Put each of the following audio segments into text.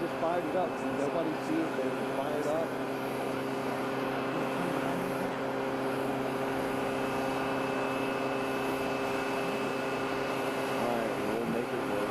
just fired it up. Nobody sees they fired up. All right, we'll make it work.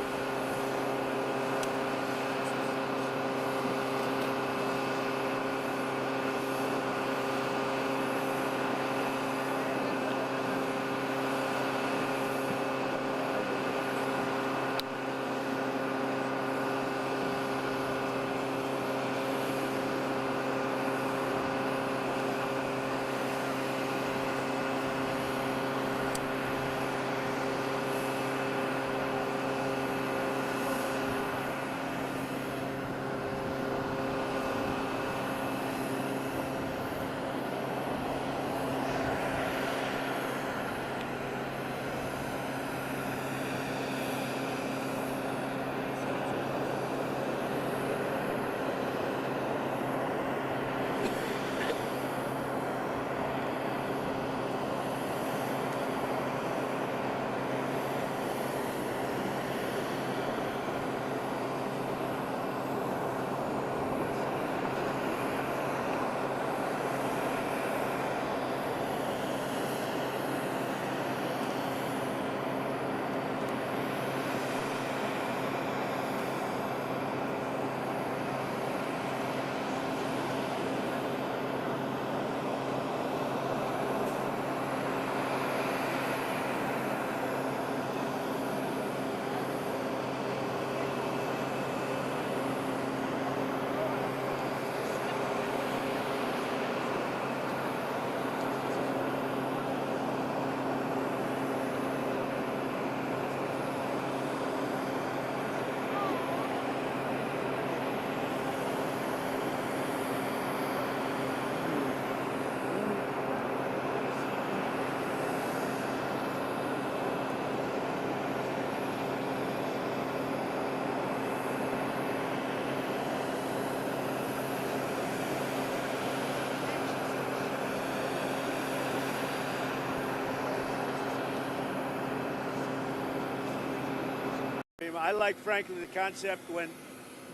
I like, frankly, the concept when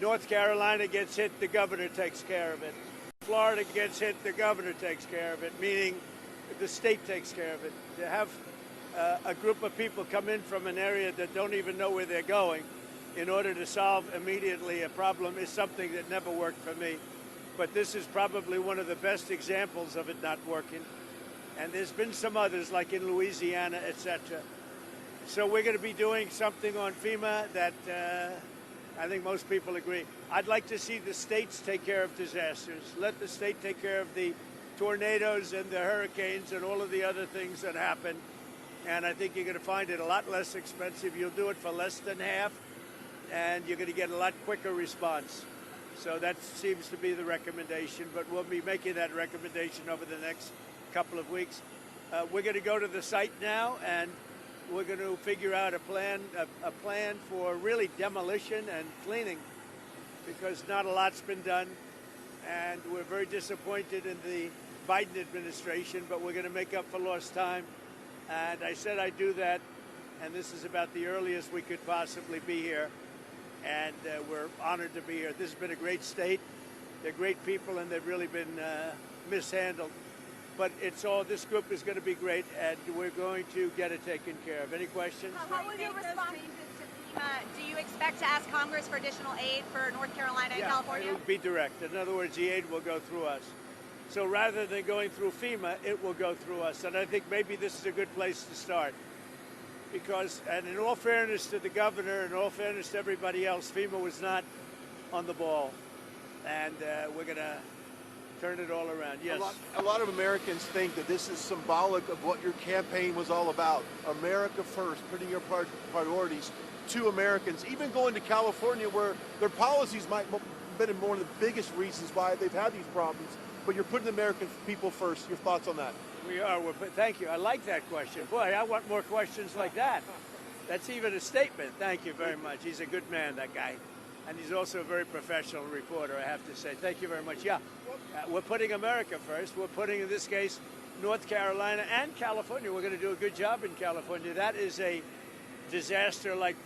North Carolina gets hit, the governor takes care of it. Florida gets hit, the governor takes care of it, meaning the state takes care of it. To have a group of people come in from an area that don't even know where they're going in order to solve immediately a problem is something that never worked for me. But this is probably one of the best examples of it not working. And there's been some others, like in Louisiana, etc. So we're going to be doing something on FEMA that I think most people agree. I'd like to see the states take care of disasters. Let the state take care of the tornadoes and the hurricanes and all of the other things that happen. And I think you're going to find it a lot less expensive. You'll do it for less than half, and you're going to get a lot quicker response. So that seems to be the recommendation, but we'll be making that recommendation over the next couple of weeks. We're going to go to the site now, and we're going to figure out a plan for really demolition and cleaning, because not a lot's been done, and we're very disappointed in the Biden administration, but we're going to make up for lost time. And I said I'd do that, and this is about the earliest we could possibly be here, and we're honored to be here. This has been a great state. They're great people, and they've really been mishandled. But it's all, this group is going to be great, and we're going to get it taken care of. Any questions? How will you respond to FEMA? Do you expect to ask Congress for additional aid for North Carolina and California? It will be direct. In other words, the aid will go through us. So rather than going through FEMA, it will go through us. And I think maybe this is a good place to start. Because, and in all fairness to the governor, and in all fairness to everybody else, FEMA was not on the ball. And we're going to turn it all around. Yes. A lot of Americans think that this is symbolic of what your campaign was all about. America first, putting your priorities to Americans. Even going to California, where their policies might have been one of the biggest reasons why they've had these problems. But you're putting the American people first. Your thoughts on that? We are. Thank you. I like that question. Boy, I want more questions like that. That's even a statement. Thank you very much. He's a good man, that guy. And he's also a very professional reporter, I have to say. Thank you very much. Yeah, we're putting America first. We're putting, in this case, North Carolina and California. We're going to do a good job in California. That is a disaster like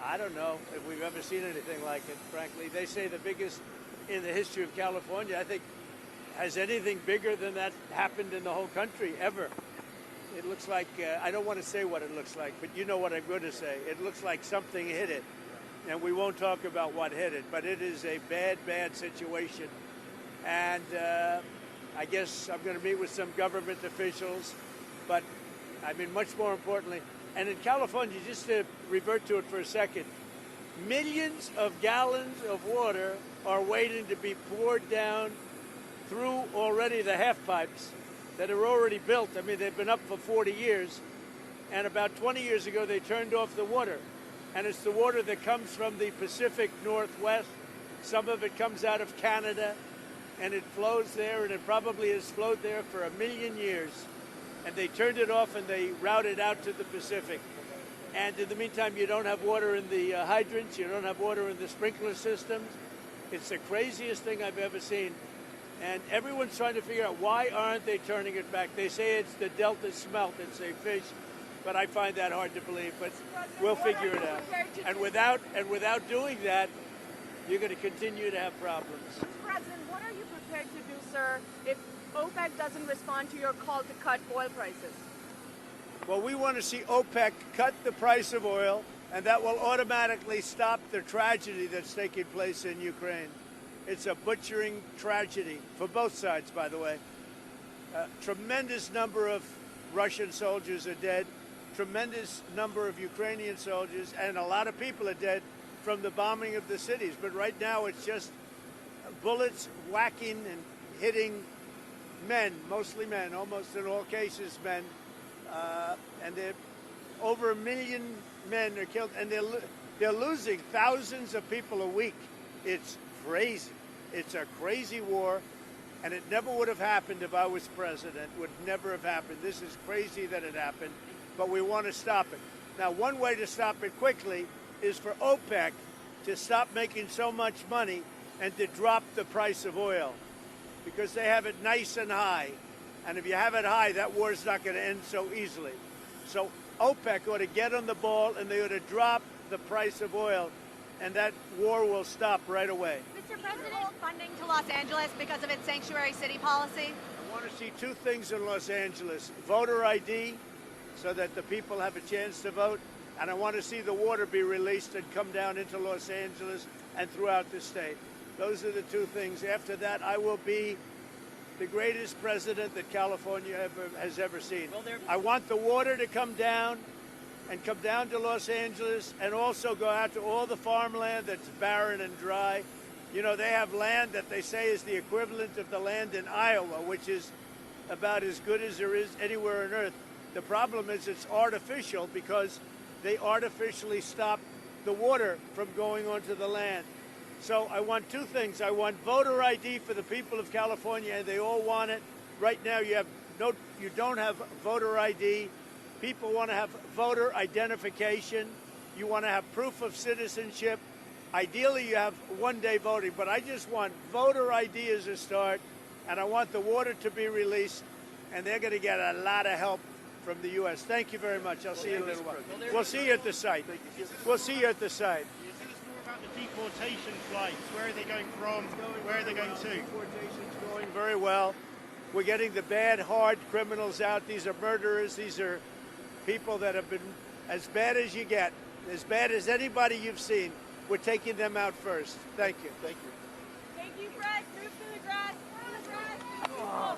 I don't know if we've ever seen anything like it, frankly. They say the biggest in the history of California. I think, has anything bigger than that happened in the whole country ever? It looks like, I don't want to say what it looks like, but you know what I'm going to say. It looks like something hit it, and we won't talk about what hit it, but it is a bad, bad situation. And I guess I'm going to meet with some government officials, but I mean, much more importantly, and in California, just to revert to it for a second, millions of gallons of water are waiting to be poured down through already the half pipes that are already built. I mean, they've been up for 40 years, and about 20 years ago, they turned off the water. And it's the water that comes from the Pacific Northwest. Some of it comes out of Canada, and it flows there, and it probably has flowed there for 1 million years. And they turned it off, and they routed out to the Pacific. And in the meantime, you don't have water in the hydrants, you don't have water in the sprinkler systems. It's the craziest thing I've ever seen. And everyone's trying to figure out, why aren't they turning it back? They say it's the Delta smelt, it's a fish, but I find that hard to believe, but we'll figure it out. And without doing that, you're going to continue to have problems. Mr. President, what are you prepared to do, sir, if OPEC doesn't respond to your call to cut oil prices? Well, we want to see OPEC cut the price of oil, and that will automatically stop the tragedy that's taking place in Ukraine. It's a butchering tragedy for both sides, by the way. A tremendous number of Russian soldiers are dead, tremendous number of Ukrainian soldiers, and a lot of people are dead from the bombing of the cities. But right now it's just bullets whacking and hitting men, mostly men, almost in all cases men. And over 1 million men are killed, and they're losing thousands of people a week. It's crazy. It's a crazy war, and it never would have happened if I was president. Would never have happened. This is crazy that it happened, but we want to stop it. Now, one way to stop it quickly is for OPEC to stop making so much money and to drop the price of oil, because they have it nice and high. And if you have it high, that war's not going to end so easily. So OPEC ought to get on the ball, and they ought to drop the price of oil, and that war will stop right away. Mr. President, funding to Los Angeles because of its sanctuary city policy? I want to see two things in Los Angeles: voter ID, so that the people have a chance to vote, and I want to see the water be released and come down into Los Angeles and throughout the state. Those are the two things. After that, I will be the greatest president that California has ever seen. I want the water to come down and come down to Los Angeles, and also go out to all the farmland that's barren and dry. You know, they have land that they say is the equivalent of the land in Iowa, which is about as good as there is anywhere on earth. The problem is it's artificial, because they artificially stop the water from going onto the land. So I want two things. I want voter ID for the people of California, and they all want it. Right now you don't have voter ID. People want to have voter identification. You want to have proof of citizenship. Ideally, you have one-day voting, but I just want voter ID as a start, and I want the water to be released, and they're going to get a lot of help from the U.S. Thank you very much. I'll see you in a little while. We'll see you at the site. We'll see you at the site. Tell us more about the deportation flights. Where are they going from? Where are they going to? Deportation's going very well. We're getting the bad, hard criminals out. These are murderers. These are people that have been as bad as you get, as bad as anybody you've seen. We're taking them out first. Thank you. Thank you. Thank you, Brett. Move to the grass. Through the grass. Oh.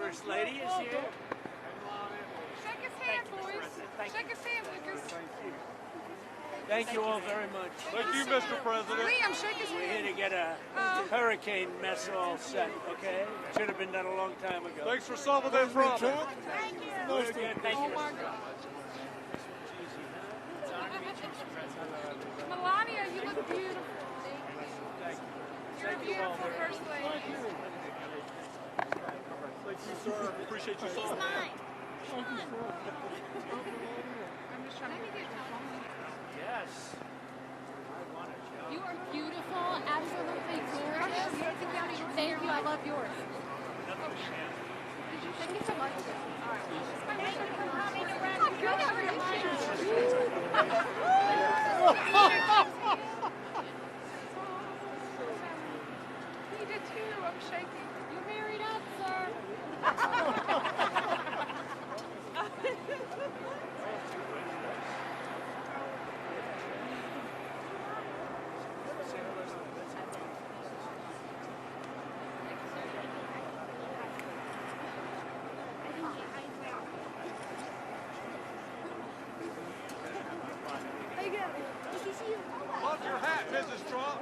First Lady is here. Shake his hand, boys. Shake his hand, Lucas. Thank you all very much. Thank you, Mr. President. Liam, shake his We're hand. here to get a hurricane mess all set, okay? Should have been done a long time ago. Thanks for solving that problem. Thank you. Good, good. Thank you. Melania, you look beautiful. You're a beautiful First Lady. Thank you, sir. Appreciate you solving that. I'm just trying to get it. Yes. You are beautiful, absolutely gorgeous. Thank you, I love yours. Thank you so much. Thank you for coming to Red He did too. I'm shaking. You're married up, sir. Love your hat, Mrs. Trump.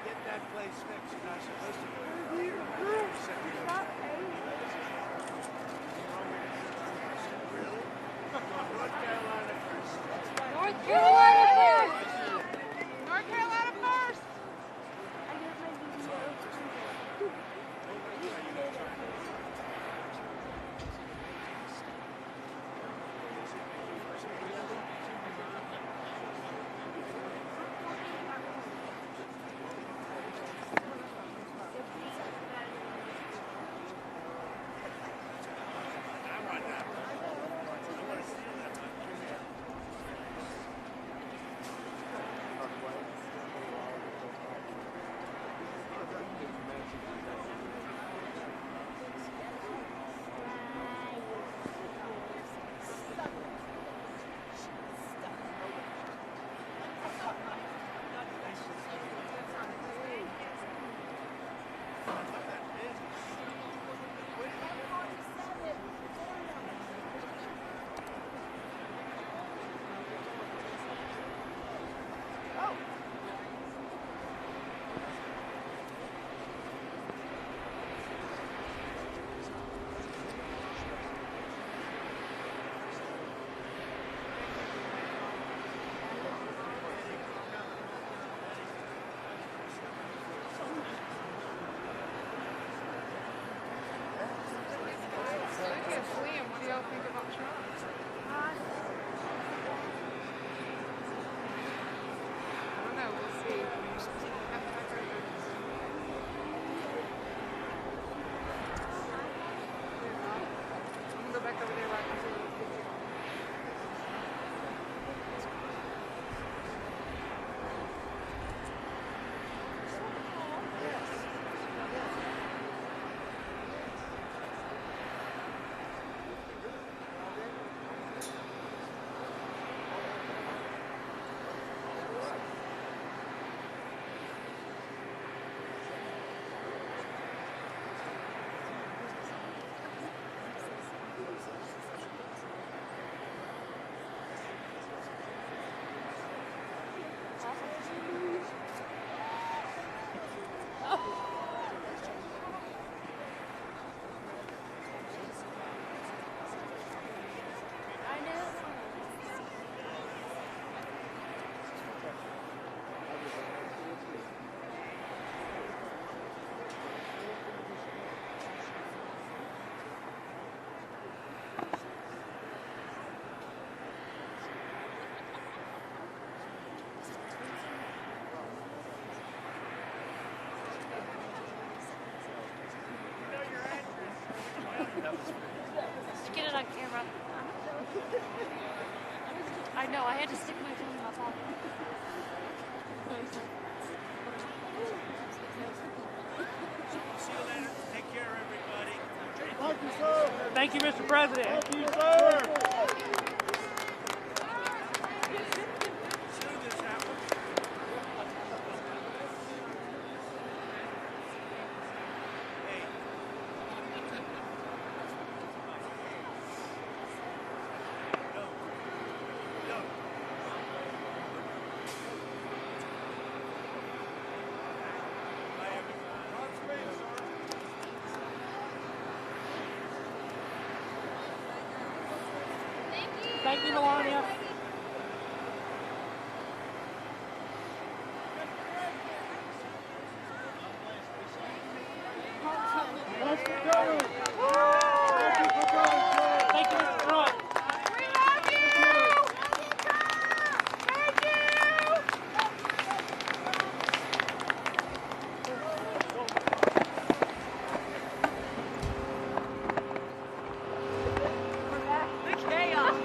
Get that place fixed. You're not supposed to go. North Carolina first. North Carolina first. North Carolina first. Liam, what do y'all think about Trump? I don't know. We'll see. I'm gonna go back over there where I can see these pictures. To get it on camera. I know, I had to stick my phone in my pocket. See you later. Take care, everybody. Thank you, sir. Thank you, Mr. President. Thank you, sir. Soon this happens. Hey. No. No. Bye, everybody. Thank you, Melania. Thanks for coming. Thank you for coming, sir. Thank you, Mr. Trump. We love you! Thank you! We're back. The chaos.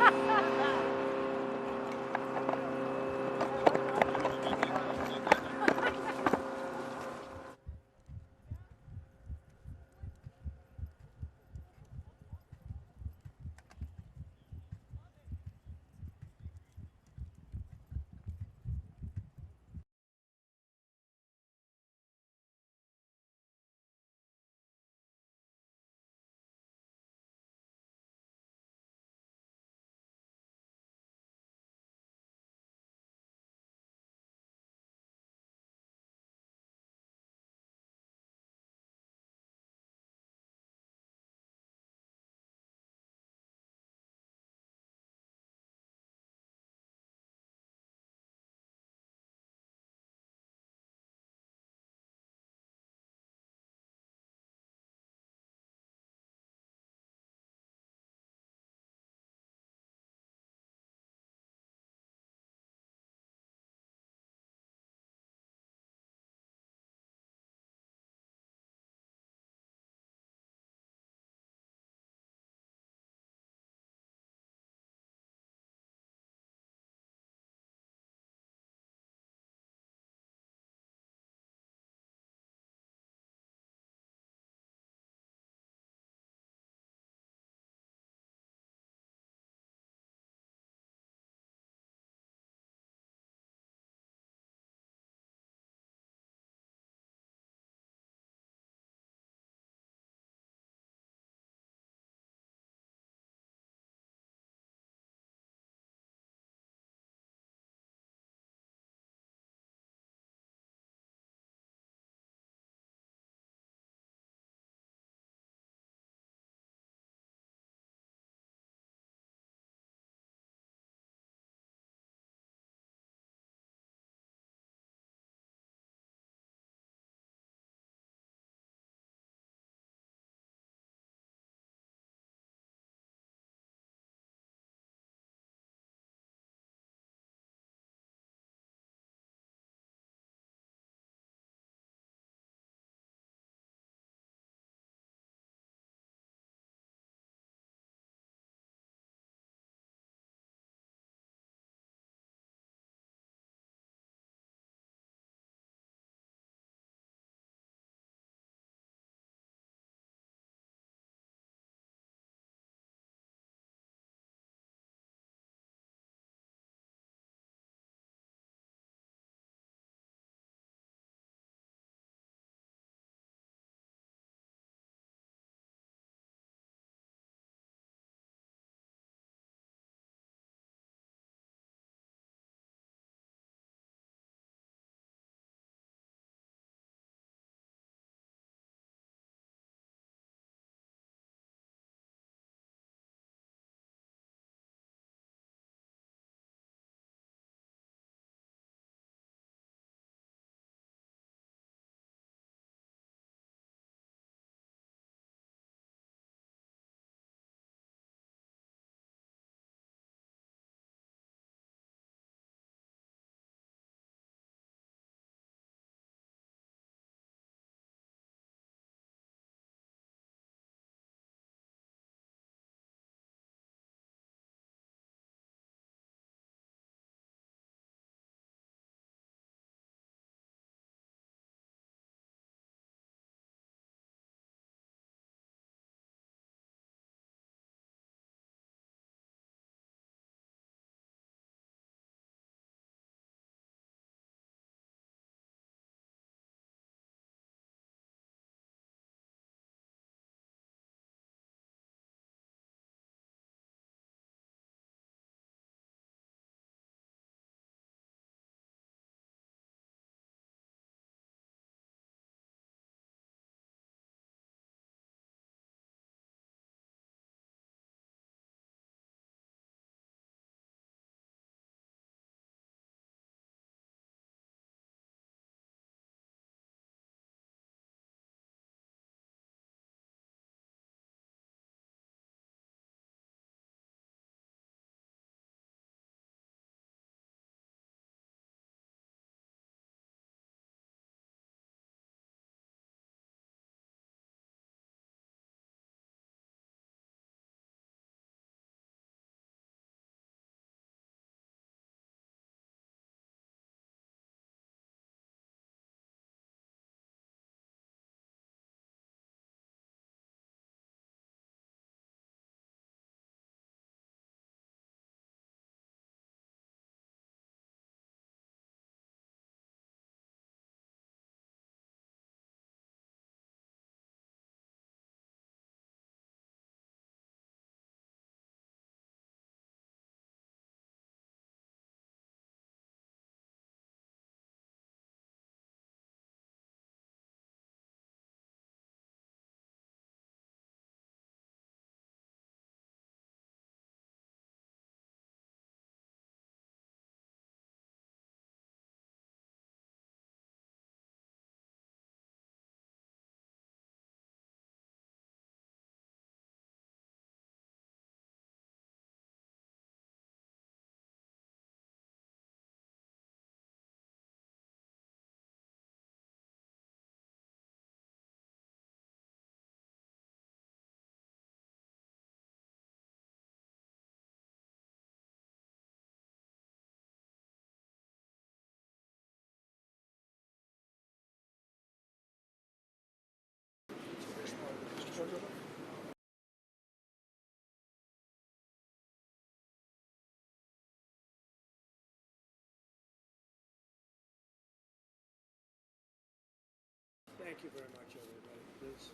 you very much, everybody. Please.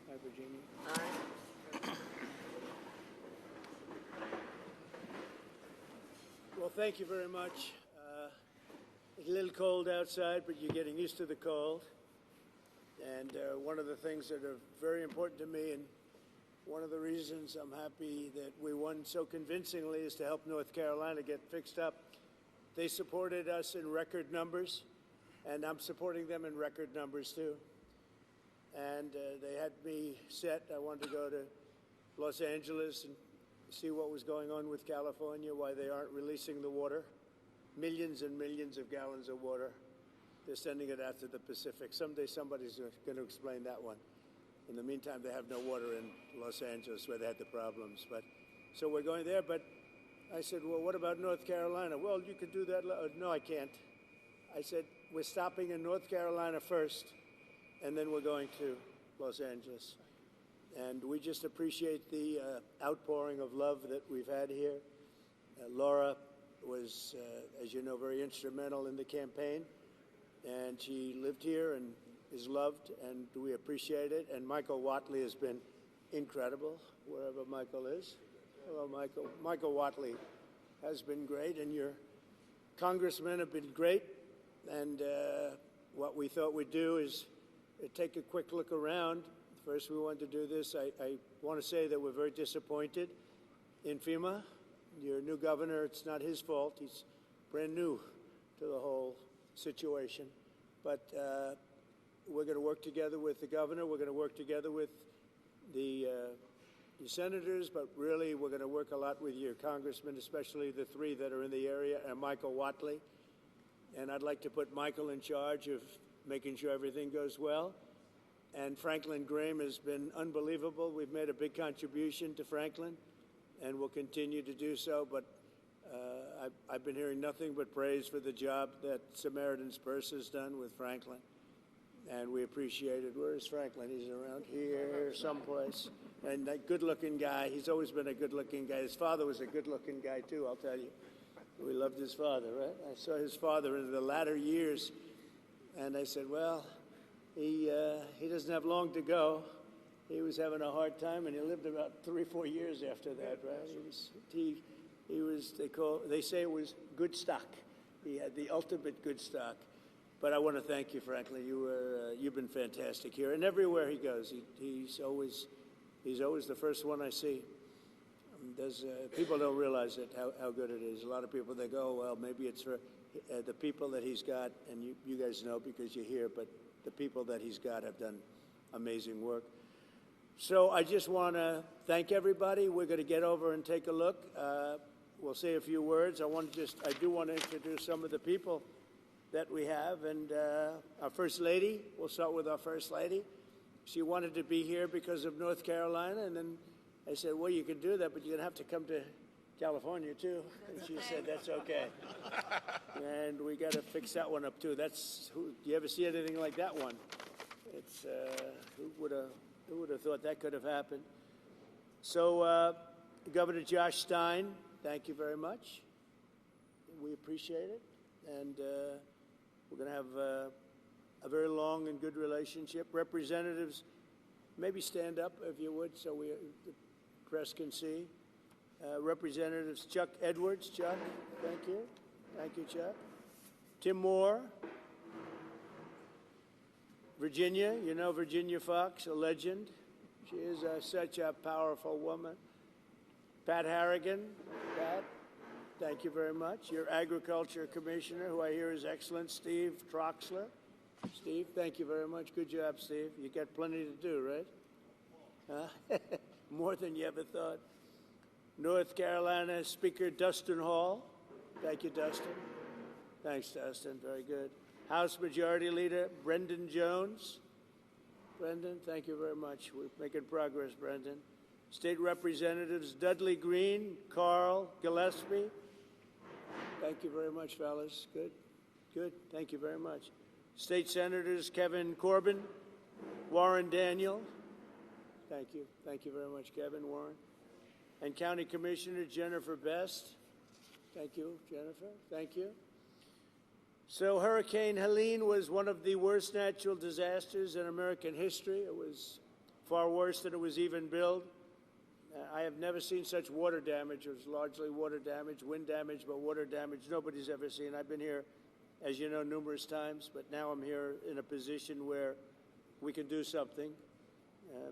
Hi, Virginia. Well, thank you very much. It's a little cold outside, but you're getting used to the cold. And one of the things that are very important to me, and one of the reasons I'm happy that we won so convincingly, is to help North Carolina get fixed up. They supported us in record numbers, and I'm supporting them in record numbers too. And they had me set. I wanted to go to Los Angeles and see what was going on with California, why they aren't releasing the water. Millions and millions of gallons of water. They're sending it out to the Pacific. Someday somebody's going to explain that one. In the meantime, they have no water in Los Angeles where they had the problems. So we're going there. But I said, well, what about North Carolina? Well, you could do that. No, I can't. I said, we're stopping in North Carolina first, and then we're going to Los Angeles. And we just appreciate the outpouring of love that we've had here. Laura was, as you know, very instrumental in the campaign. And she lived here and is loved, and we appreciate it. And Michael Whatley has been incredible, wherever Michael is. Hello, Michael. Michael Whatley has been great, and your congressmen have been great. And what we thought we'd do is take a quick look around. First, we wanted to do this. I want to say that we're very disappointed in FEMA. Your new governor, it's not his fault. He's brand new to the whole situation. But we're going to work together with the governor. We're going to work together with the senators. But really, we're going to work a lot with your congressmen, especially the three that are in the area, and Michael Whatley. And I'd like to put Michael in charge of making sure everything goes well. And Franklin Graham has been unbelievable. We've made a big contribution to Franklin, and we'll continue to do so. But I've been hearing nothing but praise for the job that Samaritan's purse has done with Franklin, and we appreciate it. Where is Franklin? He's around here someplace. And that good-looking guy, he's always been a good-looking guy. His father was a good-looking guy, too, I'll tell you. We loved his father, right? I saw his father in the latter years, and I said, well, he doesn't have long to go. He was having a hard time, and he lived about 3 or 4 years after that, right? They say it was good stock. He had the ultimate good stock. But I want to thank you, Franklin. You've been fantastic here, and everywhere he goes, he's always the first one I see. People don't realize it, how good it is. A lot of people, they go, well, maybe it's for the people that he's got, and you guys know because you're here, but the people that he's got have done amazing work. So I just want to thank everybody. We're going to get over and take a look. We'll say a few words. I do want to introduce some of the people that we have. And our First Lady, we'll start with our First Lady. She wanted to be here because of North Carolina, and then I said, well, you can do that, but you're going to have to come to California, too. And she said, that's okay. And we got to fix that one up, too. Do you ever see anything like that one? It's, who would have thought that could have happened? So, Governor Josh Stein, thank you very much. We appreciate it. And we're going to have a very long and good relationship. Representatives, maybe stand up if you would so the press can see. Representatives Chuck Edwards. Chuck, thank you. Thank you, Chuck. Tim Moore. Virginia, you know Virginia Fox, a legend. She is such a powerful woman. Pat Harrigan. Pat, thank you very much. Your Agriculture Commissioner, who I hear is excellent, Steve Troxler. Steve, thank you very much. Good job, Steve. You got plenty to do, right? More than you ever thought. North Carolina Speaker Dustin Hall. Thank you, Dustin. Thanks, Dustin. Very good. House Majority Leader Brendan Jones. Brendan, thank you very much. We're making progress, Brendan. State Representatives Dudley Green, Carl Gillespie. Thank you very much, fellas. Good. Good. Thank you very much. State Senators Kevin Corbin, Warren Daniel. Thank you. Thank you very much, Kevin, Warren. And County Commissioner Jennifer Best. Thank you, Jennifer. Thank you. So Hurricane Helene was one of the worst natural disasters in American history. It was far worse than it was even billed. I have never seen such water damage. It was largely water damage, wind damage, but water damage nobody's ever seen. I've been here, as you know, numerous times, but now I'm here in a position where we can do something,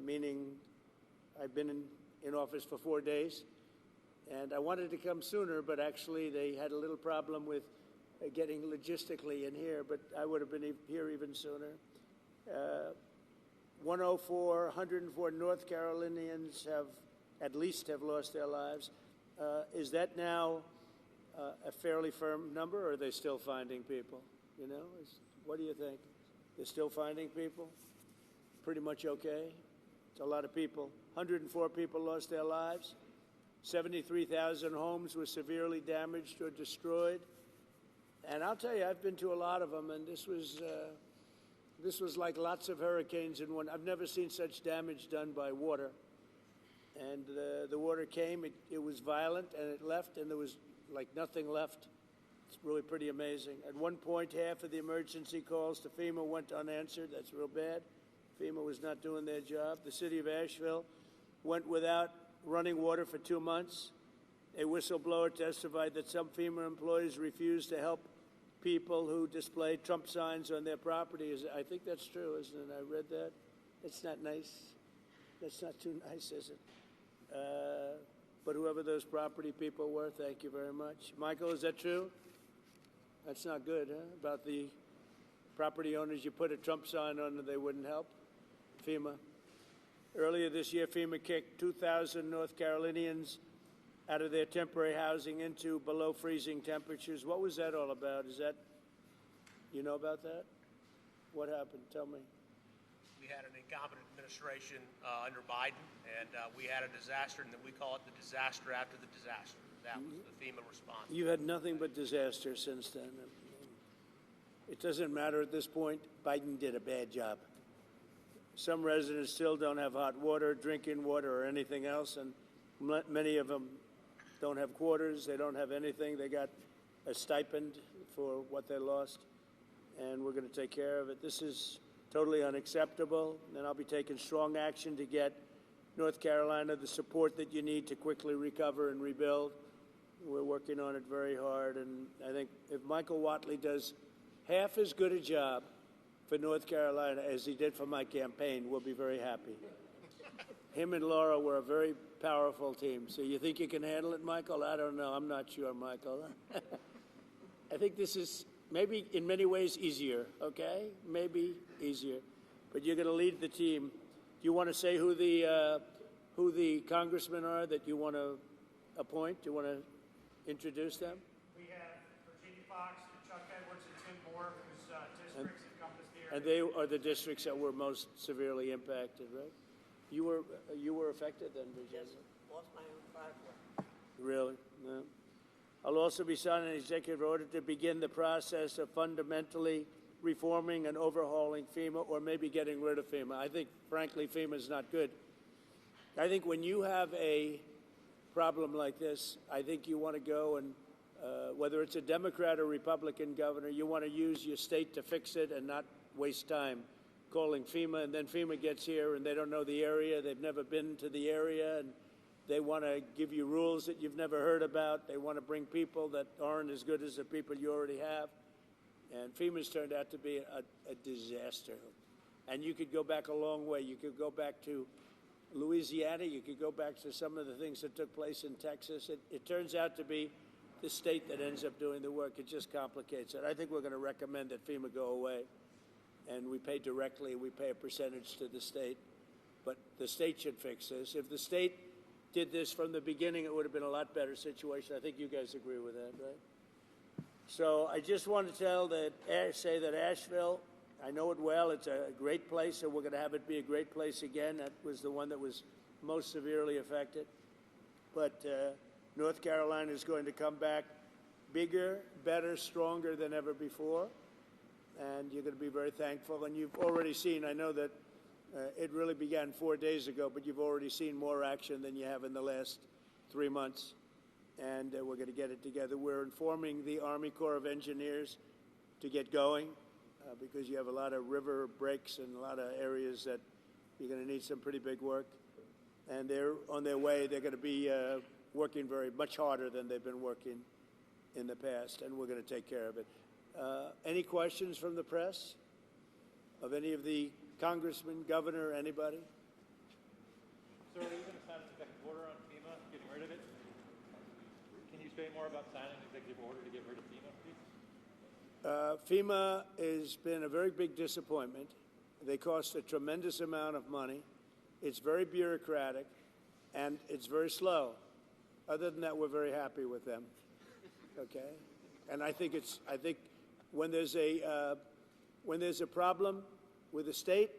meaning I've been in office for 4 days, and I wanted to come sooner, but actually they had a little problem with getting logistically in here, but I would have been here even sooner. 104 North Carolinians have lost their lives. Is that now a fairly firm number, or are they still finding people? You know, what do you think? They're still finding people? Pretty much okay? It's a lot of people. 104 people lost their lives. 73,000 homes were severely damaged or destroyed. And I'll tell you, I've been to a lot of them, and this was like lots of hurricanes in one. I've never seen such damage done by water. And the water came, it was violent, and it left, and there was like nothing left. It's really pretty amazing. At one point, half of the emergency calls to FEMA went unanswered. That's real bad. FEMA was not doing their job. The city of Asheville went without running water for 2 months. A whistleblower testified that some FEMA employees refused to help people who displayed Trump signs on their property. I think that's true, isn't it? I read that. It's not nice. That's not too nice, is it? But whoever those property people were, thank you very much. Michael, is that true? That's not good, huh? About the property owners, you put a Trump sign on and they wouldn't help? FEMA. Earlier this year, FEMA kicked 2,000 North Carolinians out of their temporary housing into below freezing temperatures. What was that all about? You know about that? What happened? Tell me. We had an incompetent administration under Biden, and we had a disaster, and then we call it the disaster after the disaster. That was the FEMA response. You've had nothing but disaster since then. It doesn't matter at this point. Biden did a bad job. Some residents still don't have hot water, drinking water, or anything else, and many of them don't have quarters. They don't have anything. They got a stipend for what they lost, and we're going to take care of it. This is totally unacceptable, and I'll be taking strong action to get North Carolina the support that you need to quickly recover and rebuild. We're working on it very hard, and I think if Michael Whatley does half as good a job for North Carolina as he did for my campaign, we'll be very happy. Him and Laura were a very powerful team. So you think you can handle it, Michael? I don't know. I'm not sure, Michael. I think this is maybe in many ways easier, okay? Maybe easier. But you're going to lead the team. Do you want to say who the congressmen are that you want to appoint? Do you want to introduce them? We have Virginia Fox, Chuck Edwards, and Tim Moore, whose districts encompass the area. And they are the districts that were most severely impacted, right? You were affected then, Virginia? Yes, lost my own driveway. Really? No. I'll also be signing an executive order to begin the process of fundamentally reforming and overhauling FEMA, or maybe getting rid of FEMA. I think, frankly, FEMA is not good. I think when you have a problem like this, I think you want to go and, whether it's a Democrat or Republican governor, you want to use your state to fix it and not waste time calling FEMA, and then FEMA gets here and they don't know the area, they've never been to the area, and they want to give you rules that you've never heard about. They want to bring people that aren't as good as the people you already have. And FEMA's turned out to be a disaster. And you could go back a long way. You could go back to Louisiana. You could go back to some of the things that took place in Texas. It turns out to be the state that ends up doing the work. It just complicates it. I think we're going to recommend that FEMA go away. And we pay directly, we pay a percentage to the state. But the state should fix this. If the state did this from the beginning, it would have been a lot better situation. I think you guys agree with that, right? So I just want to say that Asheville, I know it well, it's a great place, and we're going to have it be a great place again. That was the one that was most severely affected. But North Carolina is going to come back bigger, better, stronger than ever before. And you're going to be very thankful. And you've already seen, I know that it really began 4 days ago, but you've already seen more action than you have in the last 3 months. And we're going to get it together. We're informing the Army Corps of Engineers to get going because you have a lot of river breaks and a lot of areas that you're going to need some pretty big work. And they're on their way. They're going to be working much harder than they've been working in the past, and we're going to take care of it. Any questions from the press of any of the congressmen, governor, anybody? Sir, are you going to sign an executive order on FEMA, getting rid of it? Can you say more about signing an executive order to get rid of FEMA, please? FEMA has been a very big disappointment. They cost a tremendous amount of money. It's very bureaucratic, and it's very slow. Other than that, we're very happy with them. Okay, and I think when there's a problem with the state,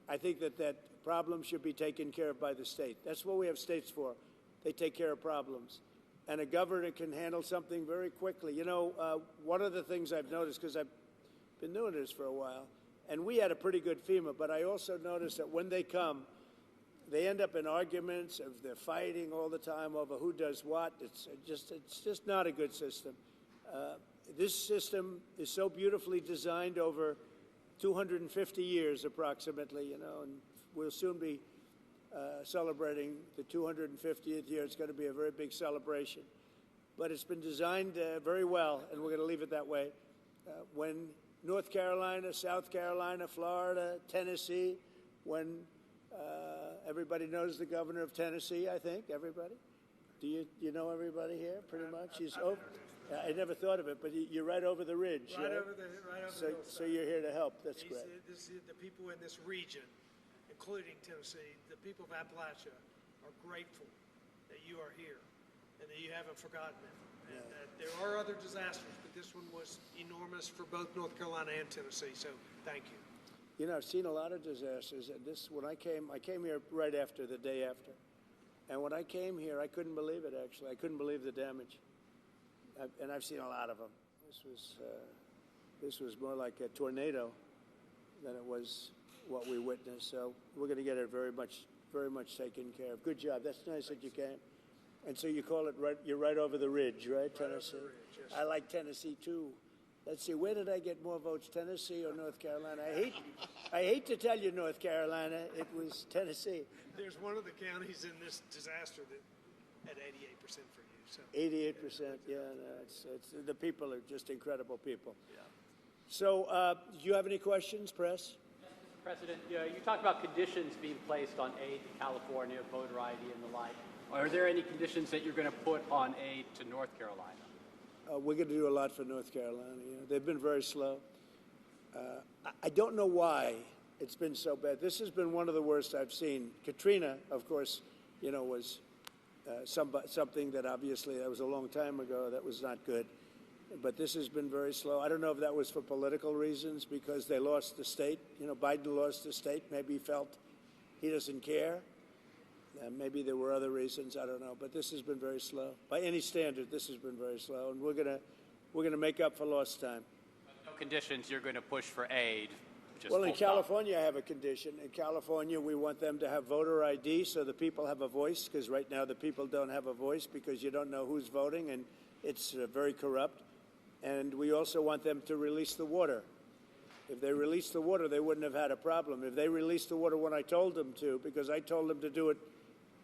I think that problem should be taken care of by the state. That's what we have states for. They take care of problems. And a governor can handle something very quickly. You know, one of the things I've noticed, because I've been doing this for a while, and we had a pretty good FEMA, but I also noticed that when they come, they end up in arguments. They're fighting all the time over who does what. It's just not a good system. This system is so beautifully designed over 250 years approximately, you know, and we'll soon be celebrating the 250th year. It's going to be a very big celebration. But it's been designed very well, and we're going to leave it that way. When North Carolina, South Carolina, Florida, Tennessee, when everybody knows the governor of Tennessee, I think, everybody? Do you know everybody here, pretty much? I never thought of it, but you're right over the ridge. Right over the hillside. So you're here to help. That's great. The people in this region, including Tennessee, the people of Appalachia, are grateful that you are here and that you haven't forgotten it. And that there are other disasters, but this one was enormous for both North Carolina and Tennessee. So thank you. You know, I've seen a lot of disasters, and when I came here right after, the day after. And when I came here, I couldn't believe it, actually. I couldn't believe the damage. And I've seen a lot of them. This was more like a tornado than it was what we witnessed. So we're going to get it very much taken care of. Good job. That's nice that you came. And so you call it you're right over the ridge, right, Tennessee? Over the ridge, yes. I like Tennessee, too. Let's see, where did I get more votes, Tennessee or North Carolina? I hate to tell you, North Carolina, it was Tennessee. There's one of the counties in this disaster that had 88% for you. So 88%, yeah. No, the people are just incredible people. Yeah. So, do you have any questions, press? Yes, Mr. President, you talked about conditions being placed on aid to California, voter ID, and the like. Are there any conditions that you're going to put on aid to North Carolina? We're going to do a lot for North Carolina. You know, they've been very slow. I don't know why it's been so bad. This has been one of the worst I've seen. Katrina, of course, you know, was something that obviously that was a long time ago. That was not good. But this has been very slow. I don't know if that was for political reasons because they lost the state. You know, Biden lost the state. Maybe he felt he doesn't care. Maybe there were other reasons. I don't know. But this has been very slow. By any standard, this has been very slow. And we're gonna make up for lost time. No conditions. You're going to push for aid. Well, in California, I have a condition. In California, we want them to have voter ID so the people have a voice, because right now the people don't have a voice because you don't know who's voting, and it's very corrupt. And we also want them to release the water. If they released the water, they wouldn't have had a problem. If they released the water when I told them to, because I told them to do it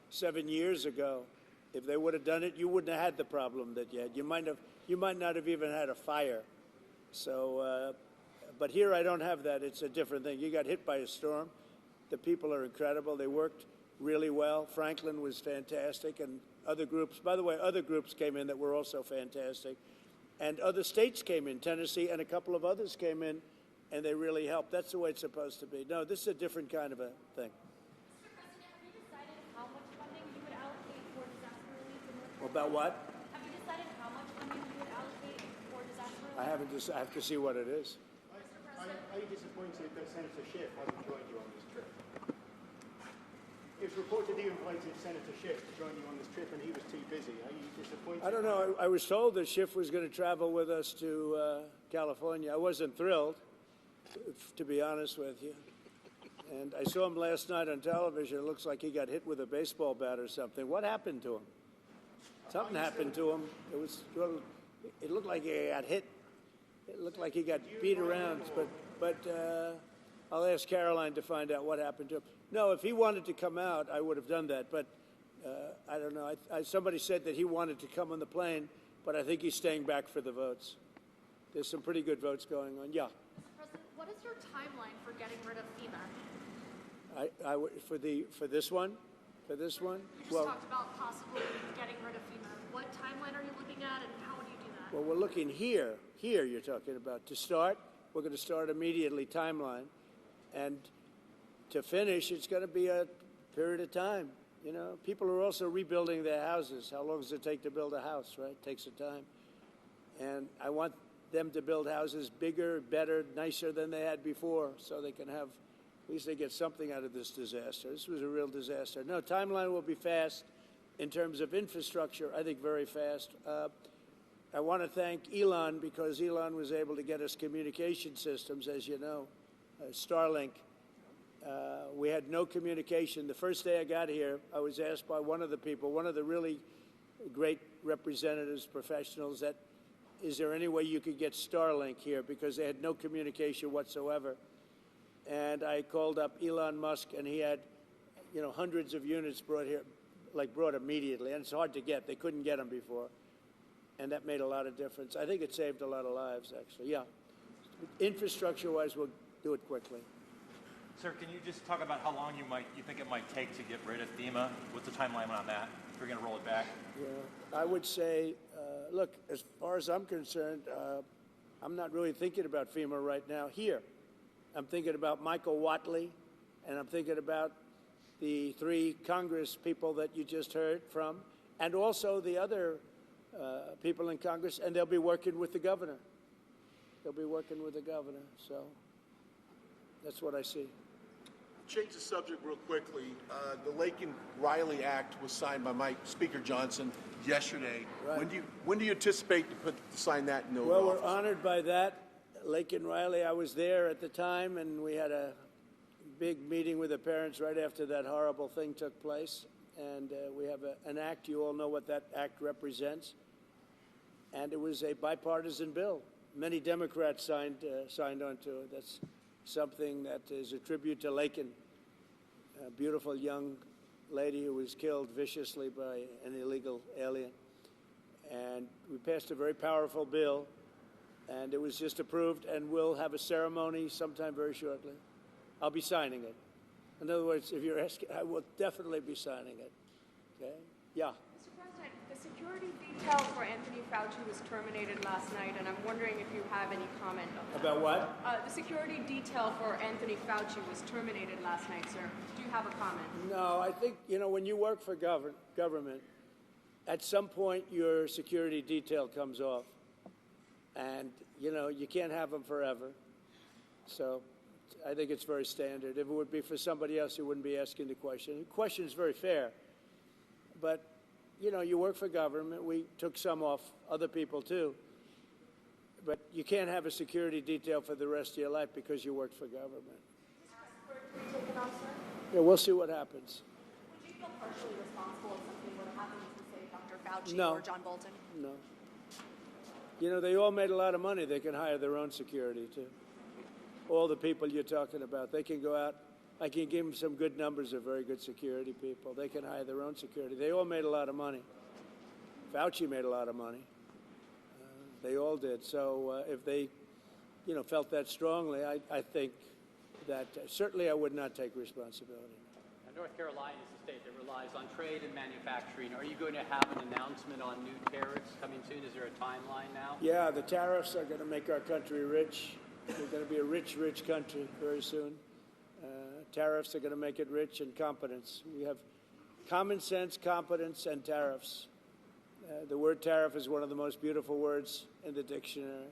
7 years ago, if they would have done it, you wouldn't have had the problem that you had. You might not have even had a fire. So, but here I don't have that. It's a different thing. You got hit by a storm. The people are incredible. They worked really well. Franklin was fantastic, and other groups. By the way, other groups came in that were also fantastic, and other states came in. Tennessee and a couple of others came in, and they really helped. That's the way it's supposed to be. No, this is a different kind of a thing. About what? Have you decided how much funding you would allocate for disaster relief? I haven't. I have to see what it is. Are you disappointed that Senator Schiff hasn't joined you on this trip? It was reported you invited Senator Schiff to join you on this trip and he was too busy. Are you disappointed? I don't know. I was told that Schiff was going to travel with us to California. I wasn't thrilled, to be honest with you. And I saw him last night on television. It looks like he got hit with a baseball bat or something. What happened to him? Something happened to him. It looked like he got hit. It looked like he got beat around, but I'll ask Caroline to find out what happened to him. No, if he wanted to come out, I would have done that, but I don't know. Somebody said that he wanted to come on the plane, but I think he's staying back for the votes. There's some pretty good votes going on. Yeah. Mr. President, what is your timeline for getting rid of FEMA? For this one? For this one? You just talked about possibly getting rid of FEMA. What timeline are you looking at, and how would you do that? Well, we're looking here. Here you're talking about. To start, we're going to start immediately, timeline. And to finish, it's going to be a period of time. You know, people are also rebuilding their houses. How long does it take to build a house, right? It takes a time. And I want them to build houses bigger, better, nicer than they had before, so they can have, at least they get something out of this disaster. This was a real disaster. No, timeline will be fast. In terms of infrastructure, I think very fast. I want to thank Elon, because Elon was able to get us communication systems, as you know, Starlink. We had no communication. The first day I got here, I was asked by one of the people, one of the really great representatives, professionals, that is there any way you could get Starlink here, because they had no communication whatsoever. And I called up Elon Musk, and he had, you know, hundreds of units brought here, like brought immediately, and it's hard to get. They couldn't get them before, and that made a lot of difference. I think it saved a lot of lives, actually. Yeah, infrastructure-wise, we'll do it quickly. Sir, can you just talk about how long you think it might take to get rid of FEMA? What's the timeline on that? If you're going to roll it back? Yeah, I would say, look, as far as I'm concerned, I'm not really thinking about FEMA right now here. I'm thinking about Michael Watley, and I'm thinking about the 3 Congress people that you just heard from, and also the other people in Congress, and they'll be working with the governor. They'll be working with the governor, so that's what I see. Change the subject real quickly. The Laken Riley Act was signed by Speaker Johnson yesterday. Right. When do you anticipate to sign that into Well, office? we're honored by that. Laken Riley, I was there at the time, and we had a big meeting with the parents right after that horrible thing took place. And we have an act. You all know what that act represents. And it was a bipartisan bill. Many Democrats signed onto it. That's something that is a tribute to Laken, a beautiful young lady who was killed viciously by an illegal alien. And we passed a very powerful bill, and it was just approved, and we'll have a ceremony sometime very shortly. I'll be signing it. In other words, if you're asking, I will definitely be signing it. Okay? Yeah. Mr. President, the security detail for Anthony Fauci was terminated last night, and I'm wondering if you have any comment on that. About what? The security detail for Anthony Fauci was terminated last night, sir. Do you have a comment? No, I think, you know, when you work for government, at some point your security detail comes off. And, you know, you can't have them forever. So I think it's very standard. If it would be for somebody else, you wouldn't be asking the question. The question is very fair. But, you know, you work for government. We took some off, other people too. But you can't have a security detail for the rest of your life because you worked for government. Yeah, we'll see what happens. Would you feel partially responsible if something were to happen to, say, Dr. Fauci No. or John Bolton? No. You know, they all made a lot of money. They can hire their own security, too. All the people you're talking about, they can go out. I can give them some good numbers of very good security people. They can hire their own security. They all made a lot of money. Fauci made a lot of money. They all did. So if they, you know, felt that strongly, I think that certainly I would not take responsibility. North Carolina is a state that relies on trade and manufacturing. Are you going to have an announcement on new tariffs coming soon? Is there a timeline now? Yeah, the tariffs are going to make our country rich. We're going to be a rich, rich country very soon. Tariffs are going to make it rich, and competence. We have common sense, competence, and tariffs. The word tariff is one of the most beautiful words in the dictionary.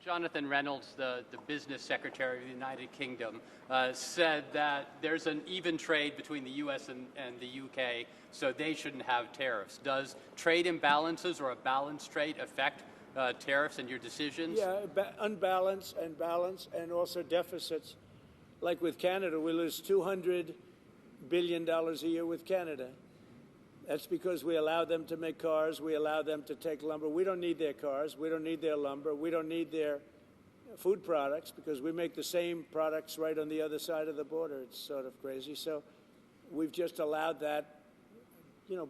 Jonathan Reynolds, the business secretary of the United Kingdom, said that there's an even trade between the U.S. and the U.K., so they shouldn't have tariffs. Does trade imbalances or a balanced trade affect tariffs and your decisions? Yeah, unbalanced and balance, and also deficits. Like with Canada, we lose $200 billion a year with Canada. That's because we allow them to make cars. We allow them to take lumber. We don't need their cars. We don't need their lumber. We don't need their food products, because we make the same products right on the other side of the border. It's sort of crazy. So we've just allowed that.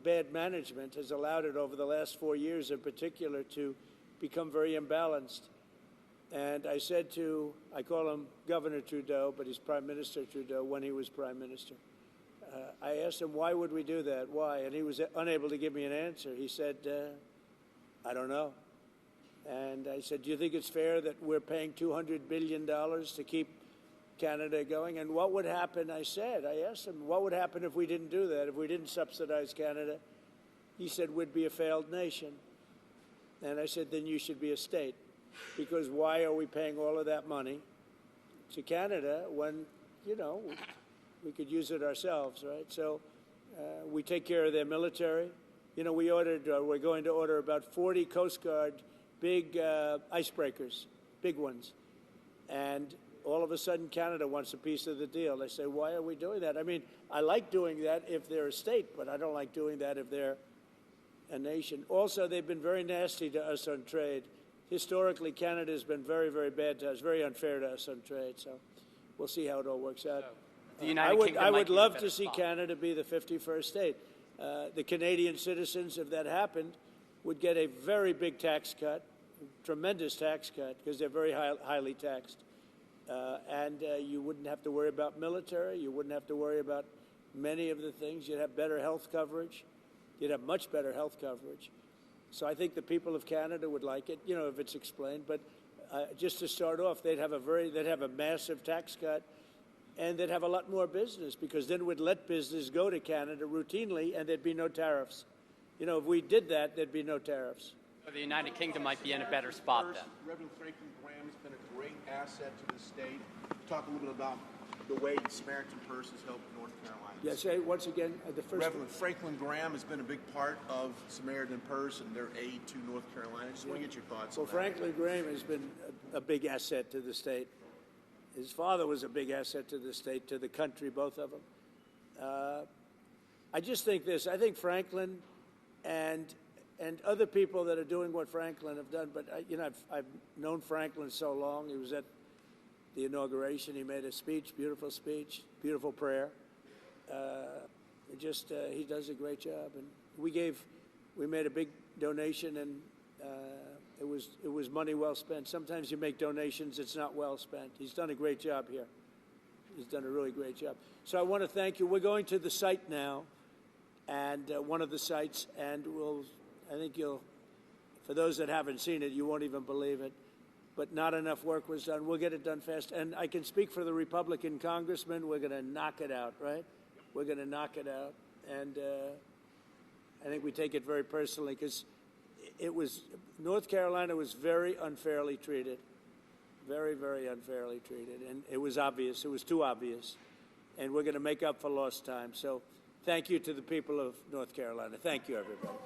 Bad management has allowed it over the last 4 years in particular to become very imbalanced. And I said I call him Governor Trudeau, but he's Prime Minister Trudeau when he was Prime Minister. I asked him, why would we do that? Why? And he was unable to give me an answer. He said, I don't know. And I said, do you think it's fair that we're paying $200 billion to keep Canada going? And what would happen, I asked him, what would happen if we didn't do that, if we didn't subsidize Canada? He said, we'd be a failed nation. And I said, then you should be a state, because why are we paying all of that money to Canada when, we could use it ourselves, right? So we take care of their military. We're going to order about 40 Coast Guard big icebreakers, big ones. And all of a sudden, Canada wants a piece of the deal. They say, why are we doing that? I mean, I like doing that if they're a state, but I don't like doing that if they're a nation. Also, they've been very nasty to us on trade. Historically, Canada has been very, very bad to us, very unfair to us on trade. So we'll see how it all works out. I would love to see Canada be the 51st state. The Canadian citizens, if that happened, would get a very big tax cut, tremendous tax cut, because they're very highly taxed. And you wouldn't have to worry about military. You wouldn't have to worry about many of the things. You'd have better health coverage. You'd have much better health coverage. So I think the people of Canada would like it, if it's explained. But just to start off, they'd have a massive tax cut, and they'd have a lot more business, because then we'd let business go to Canada routinely, and there'd be no tariffs. If we did that, there'd be no tariffs. The United Kingdom might be in a better spot then. Reverend Franklin Graham has been a great asset to the state. Talk a little bit about the way Samaritan Purse has helped North Carolina. Yes, once again, the first. Reverend Franklin Graham has been a big part of Samaritan Purse and their aid to North Carolina. Just want to get your thoughts on that. Well, Franklin Graham has been a big asset to the state. His father was a big asset to the state, to the country, both of them. I just think this. I think Franklin and other people that are doing what Franklin have done, but I've known Franklin so long. He was at the inauguration. He made a speech, beautiful prayer. He does a great job. And we made a big donation, and it was money well spent. Sometimes you make donations, it's not well spent. He's done a great job here. He's done a really great job. So I want to thank you. We're going to the site now, and one of the sites, and I think for those that haven't seen it, you won't even believe it, but not enough work was done. We'll get it done fast. And I can speak for the Republican congressman. We're going to knock it out, right? We're going to knock it out. And I think we take it very personally, because North Carolina was very unfairly treated, very, very unfairly treated. And it was obvious. It was too obvious. And we're going to make up for lost time. So thank you to the people of North Carolina. Thank you, everybody.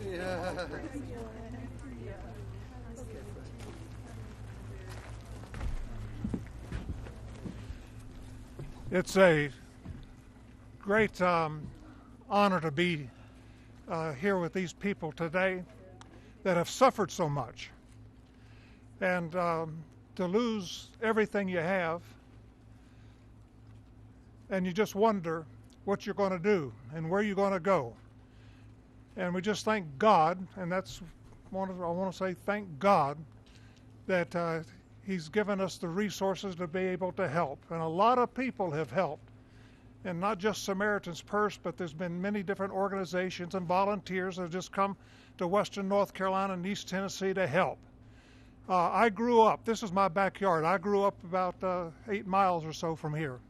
Yeah. It's a great honor to be here with these people today that have suffered so much. And to lose everything you have, and you just wonder what you're going to do and where you're going to go. And we just thank God, and I want to say thank God that He's given us the resources to be able to help. And a lot of people have helped, and not just Samaritan's Purse, but there's been many different organizations and volunteers that have just come to Western North Carolina and East Tennessee to help. I grew up, this is my backyard, I grew up about 8 miles or so from here.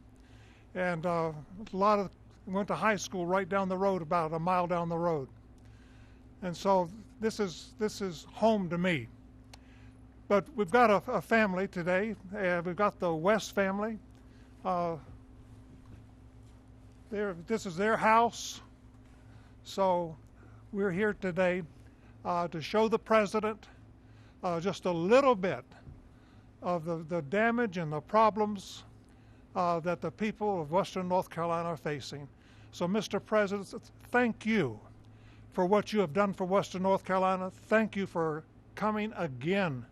And went to high school right down the road, about a mile down the road. And so this is home to me. But we've got a family today. We've got the West family. This is their house. So we're here today to show the president just a little bit of the damage and the problems that the people of Western North Carolina are facing. So, Mr. President, thank you for what you have done for Western North Carolina. Thank you for coming again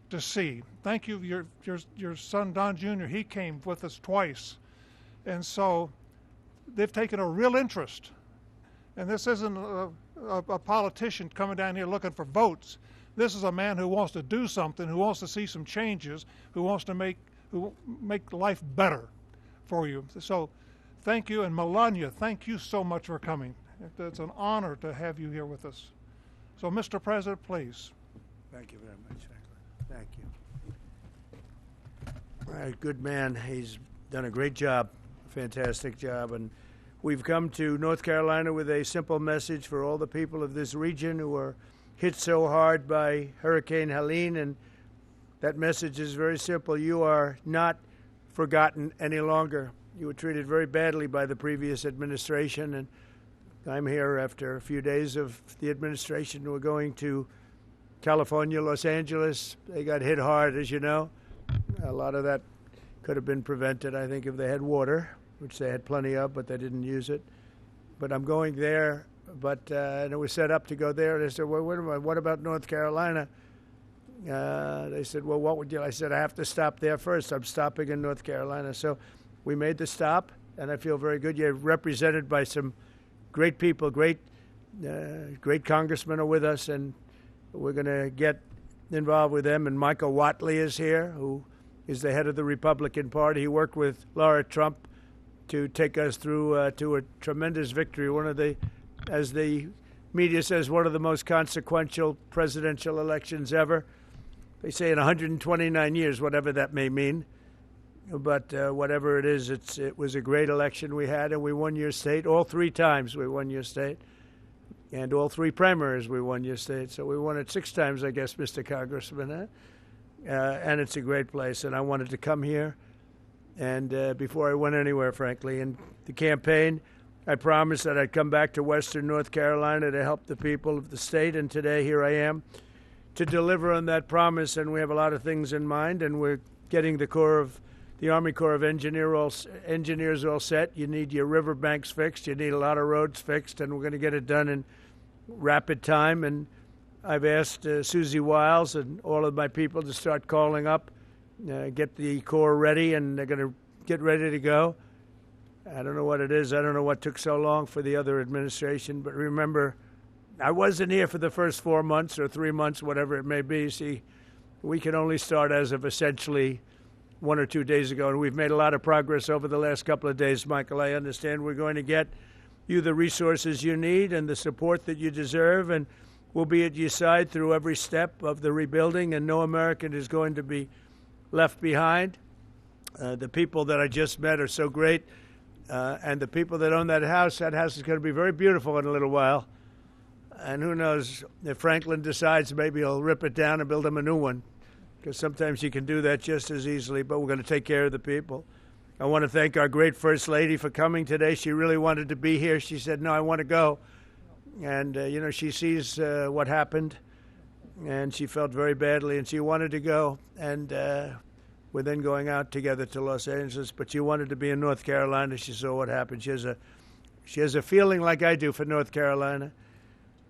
to see. Thank you, your son Don Jr., he came with us twice. And so they've taken a real interest. And this isn't a politician coming down here looking for votes. This is a man who wants to do something, who wants to see some changes, who wants to make life better for you. So thank you. And Melania, thank you so much for coming. It's an honor to have you here with us. So, Mr. President, please. Thank you very much, Franklin. Thank you. All right, good man. He's done a great job, fantastic job. And we've come to North Carolina with a simple message for all the people of this region who are hit so hard by Hurricane Helene. And that message is very simple. You are not forgotten any longer. You were treated very badly by the previous administration, and I'm here after a few days of the administration. We're going to California, Los Angeles. They got hit hard, as you know. A lot of that could have been prevented, I think, if they had water, which they had plenty of, but they didn't use it. But I'm going there, and it was set up to go there. They said, well, wait a minute, what about North Carolina? They said, well, what would you? I said, I have to stop there first. I'm stopping in North Carolina. So we made the stop, and I feel very good. You're represented by some great people, great congressmen are with us, and we're going to get involved with them. And Michael Whatley is here, who is the head of the Republican Party. He worked with Laura Trump to take us through to a tremendous victory, one of the, as the media says, one of the most consequential presidential elections ever. They say in 129 years, whatever that may mean. But whatever it is, it was a great election we had, and we won your state. All 3 times we won your state. And all 3 primaries we won your state. So we won it 6 times, I guess, Mr. Congressman. And it's a great place, and I wanted to come here. And before I went anywhere, frankly, in the campaign, I promised that I'd come back to Western North Carolina to help the people of the state, and today here I am to deliver on that promise. And we have a lot of things in mind, and we're getting the Army Corps of Engineers all set. You need your riverbanks fixed. You need a lot of roads fixed, and we're going to get it done in rapid time. And I've asked Susie Wiles and all of my people to start calling up, get the Corps ready, and they're going to get ready to go. I don't know what it is. I don't know what took so long for the other administration. But remember, I wasn't here for the first 4 months or 3 months, whatever it may be. See, we can only start as of essentially 1 or 2 days ago, and we've made a lot of progress over the last couple of days, Michael. I understand we're going to get you the resources you need and the support that you deserve, and we'll be at your side through every step of the rebuilding, and no American is going to be left behind. The people that I just met are so great, and the people that own that house is going to be very beautiful in a little while. And who knows, if Franklin decides, maybe he'll rip it down and build him a new one, because sometimes you can do that just as easily. But we're going to take care of the people. I want to thank our great First Lady for coming today. She really wanted to be here. She said, no, I want to go. And, she sees what happened, and she felt very badly, and she wanted to go. And we're then going out together to Los Angeles. But she wanted to be in North Carolina. She saw what happened. She has a feeling like I do for North Carolina.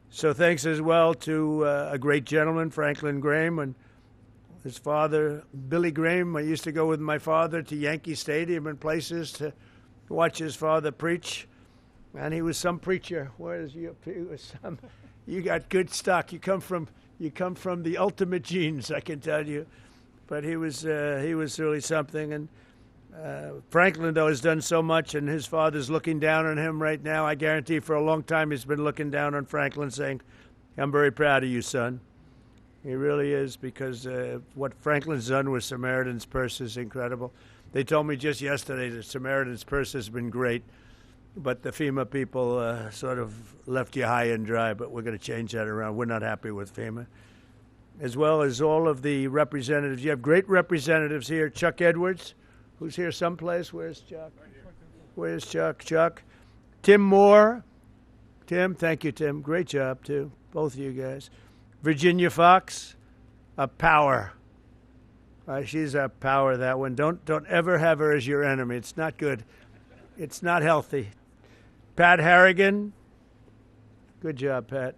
So thanks as well to a great gentleman, Franklin Graham, and his father, Billy Graham. I used to go with my father to Yankee Stadium and places to watch his father preach. And he was some preacher. You got good stock. You come from the ultimate genes, I can tell you. But he was really something. And Franklin, though, has done so much, and his father's looking down on him right now. I guarantee for a long time he's been looking down on Franklin, saying, I'm very proud of you, son. He really is, because what Franklin's done with Samaritan's purse is incredible. They told me just yesterday that Samaritan's purse has been great, but the FEMA people sort of left you high and dry, but we're going to change that around. We're not happy with FEMA. As well as all of the representatives. You have great representatives here. Chuck Edwards, who's here someplace. Where's Chuck? Where's Chuck? Chuck. Tim Moore. Tim, thank you, Tim. Great job, too. Both of you guys. Virginia Fox, a power. She's a power, that one. Don't ever have her as your enemy. It's not good. It's not healthy. Pat Harrigan. Good job, Pat.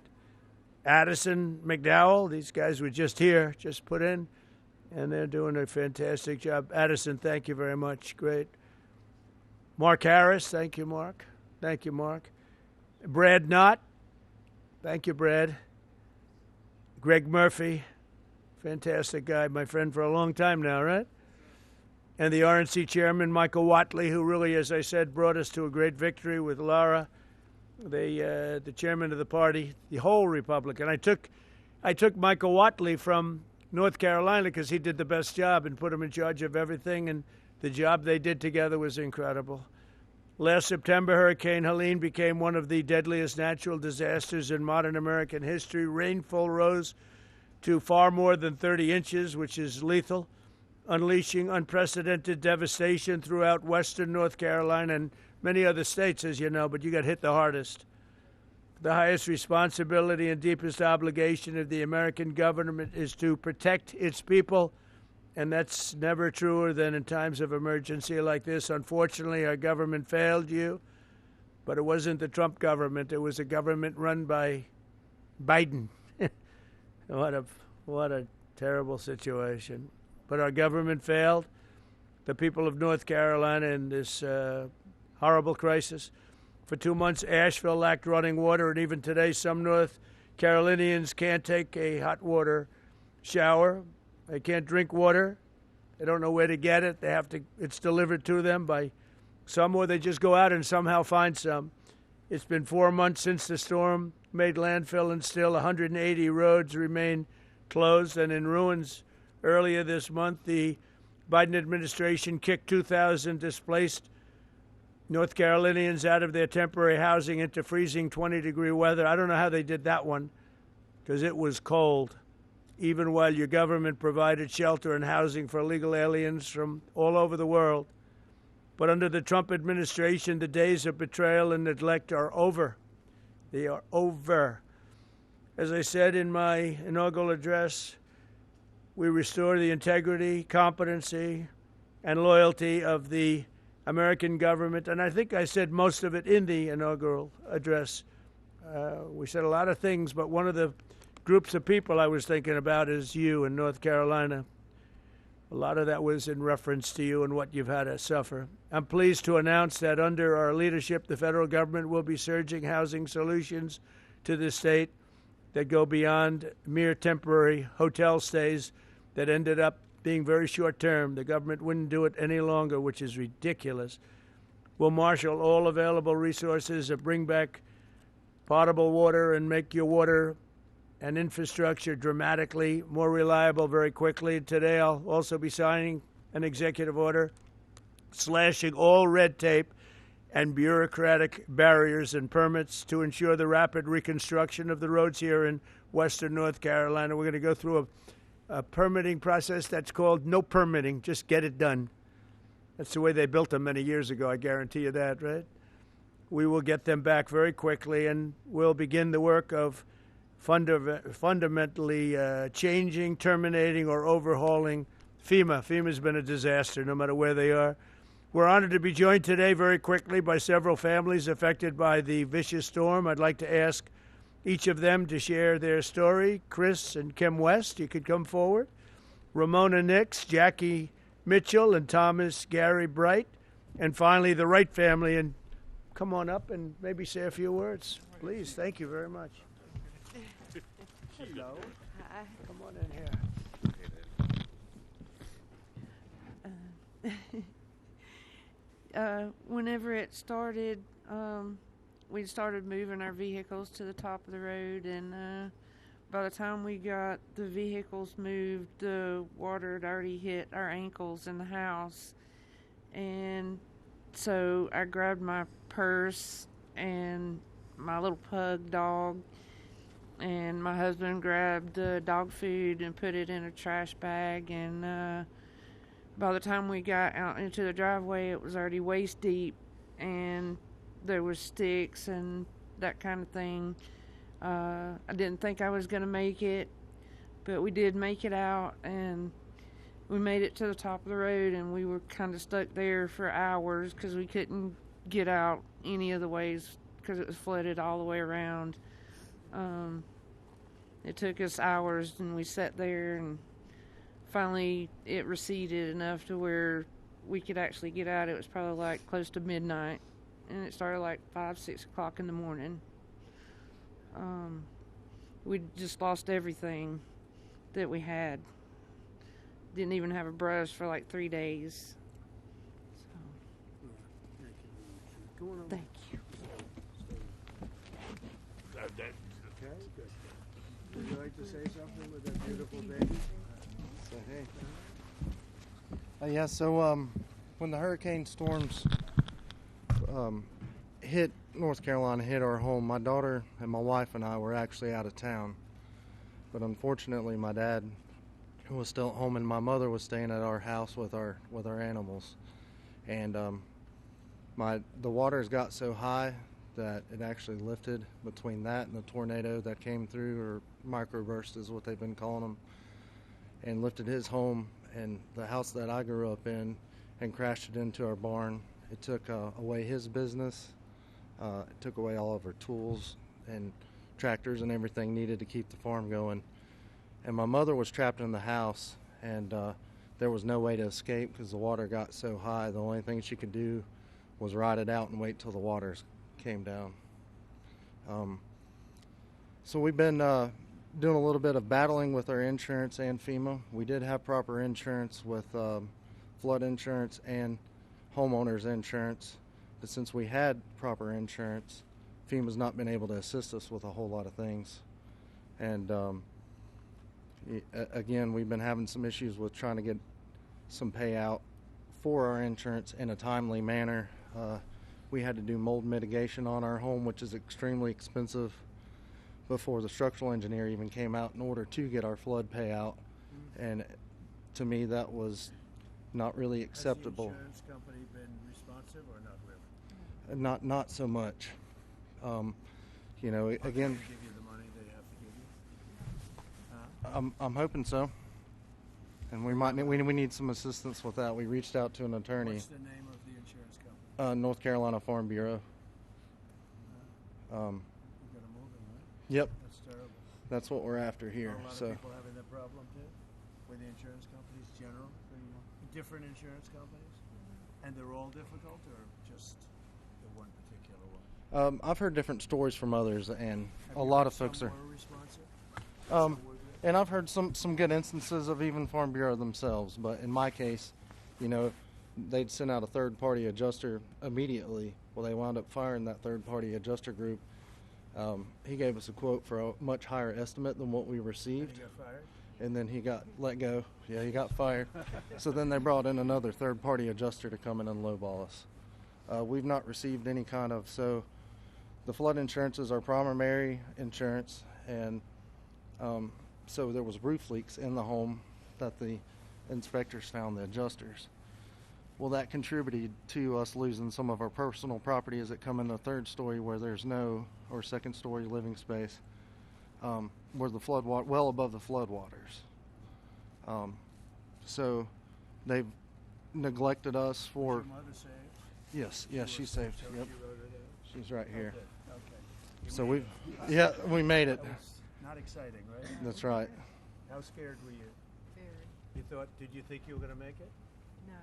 Addison McDowell. These guys were just here, just put in, and they're doing a fantastic job. Addison, thank you very much. Great. Mark Harris. Thank you, Mark. Thank you, Mark. Brad Knott. Thank you, Brad. Greg Murphy, fantastic guy, my friend for a long time now, right? And the RNC chairman, Michael Watley, who really, as I said, brought us to a great victory with Laura, the chairman of the party, the whole Republican. I took Michael Watley from North Carolina because he did the best job and put him in charge of everything, and the job they did together was incredible. Last September, Hurricane Helene became one of the deadliest natural disasters in modern American history. Rainfall rose to far more than 30 inches, which is lethal, unleashing unprecedented devastation throughout western North Carolina and many other states, as you know, but you got hit the hardest. The highest responsibility and deepest obligation of the American government is to protect its people, and that's never truer than in times of emergency like this. Unfortunately, our government failed you, but it wasn't the Trump government. It was a government run by Biden. What a terrible situation. But our government failed the people of North Carolina in this horrible crisis. For 2 months, Asheville lacked running water, and even today, some North Carolinians can't take a hot water shower. They can't drink water. They don't know where to get it. It's delivered to them by some, or they just go out and somehow find some. It's been 4 months since the storm made landfill, and still 180 roads remain closed and in ruins. Earlier this month, the Biden administration kicked 2,000 displaced North Carolinians out of their temporary housing into freezing 20-degree weather. I don't know how they did that one, because it was cold, even while your government provided shelter and housing for illegal aliens from all over the world. But under the Trump administration, the days of betrayal and neglect are over. They are over. As I said in my inaugural address, we restore the integrity, competency, and loyalty of the American government. And I think I said most of it in the inaugural address. We said a lot of things, but one of the groups of people I was thinking about is you in North Carolina. A lot of that was in reference to you and what you've had to suffer. I'm pleased to announce that under our leadership, the federal government will be surging housing solutions to the state that go beyond mere temporary hotel stays that ended up being very short term. The government wouldn't do it any longer, which is ridiculous. We'll marshal all available resources and bring back potable water and make your water and infrastructure dramatically more reliable very quickly. Today, I'll also be signing an executive order slashing all red tape and bureaucratic barriers and permits to ensure the rapid reconstruction of the roads here in western North Carolina. We're going to go through a permitting process that's called no permitting, just get it done. That's the way they built them many years ago, I guarantee you that, right? We will get them back very quickly, and we'll begin the work of fundamentally changing, terminating, or overhauling FEMA. FEMA's been a disaster no matter where they are. We're honored to be joined today very quickly by several families affected by the vicious storm. I'd like to ask each of them to share their story. Chris and Kim West, you could come forward. Ramona Nix, Jackie Mitchell, and Thomas Gary Bright. And finally, the Wright family. And come on up and maybe say a few words, please. Thank you very much. Hello. Hi. Come on in here. Whenever it started, we started moving our vehicles to the top of the road, and by the time we got the vehicles moved, the water had already hit our ankles in the house. And so I grabbed my purse and my little pug dog, and my husband grabbed the dog food and put it in a trash bag, and by the time we got out into the driveway, it was already waist deep, and there was sticks and that kind of thing. I didn't think I was going to make it, but we did make it out, and we made it to the top of the road, and we were kind of stuck there for hours because we couldn't get out any of the ways because it was flooded all the way around. It took us hours, and we sat there, and finally it receded enough to where we could actually get out. It was probably like close to midnight, and it started like 5, 6 o'clock in the morning. We just lost everything that we had. Didn't even have a brush for like 3 days. So. Thank you. Okay, good. Would you like to say something with that beautiful baby? So, hey. So when the hurricane storms hit North Carolina, hit our home, my daughter and my wife and I were actually out of town. But unfortunately, my dad was still at home, and my mother was staying at our house with our animals. And the waters got so high that it actually lifted between that and the tornado that came through, or microburst is what they've been calling them, and lifted his home and the house that I grew up in and crashed it into our barn. It took away his business. It took away all of our tools and tractors and everything needed to keep the farm going. And my mother was trapped in the house, and there was no way to escape because the water got so high. The only thing she could do was ride it out and wait till the waters came down. So we've been doing a little bit of battling with our insurance and FEMA. We did have proper insurance with flood insurance and homeowners insurance, but since we had proper insurance, FEMA's not been able to assist us with a whole lot of things. And again, we've been having some issues with trying to get some payout for our insurance in a timely manner. We had to do mold mitigation on our home, which is extremely expensive, before the structural engineer even came out in order to get our flood payout. And to me, that was not really acceptable. Has the insurance company been responsive or not really? Not so much. Again, Give you the money they have to give you? I'm hoping so. And we need some assistance with that. We reached out to an attorney. What's the name of the insurance company? North Carolina Farm Bureau. You got to move them, right? Yep. That's terrible. That's what we're after here. Are a lot of people having that problem too, with the insurance companies, general, different insurance companies, and they're all difficult, or just the one particular one? I've heard different stories from others, and Have a you lot heard of folks some are. more responsive? And I've heard some good instances of even Farm Bureau themselves, but in my case, they'd send out a third-party adjuster immediately. Well, they wound up firing that third-party adjuster group. He gave us a quote for a much higher estimate than what we received. And he got fired? And then he got let go. Yeah, he got fired. So then they brought in another third-party adjuster to come in and lowball us. We've not received any kind of, so the flood insurance is our primary insurance, and so there was roof leaks in the home that the inspectors found, the adjusters. Well, that contributed to us losing some of our personal property as it come in the third story where there's no, or second story living space, where the flood water, well above the floodwaters. So they've neglected us for. Is your mother saved? Yes, she's saved. So Yep. she wrote it out? She's right here. Okay. So we made it. That was not exciting, right? That's right. How scared were you? Very. Did you think you were going to make it? No.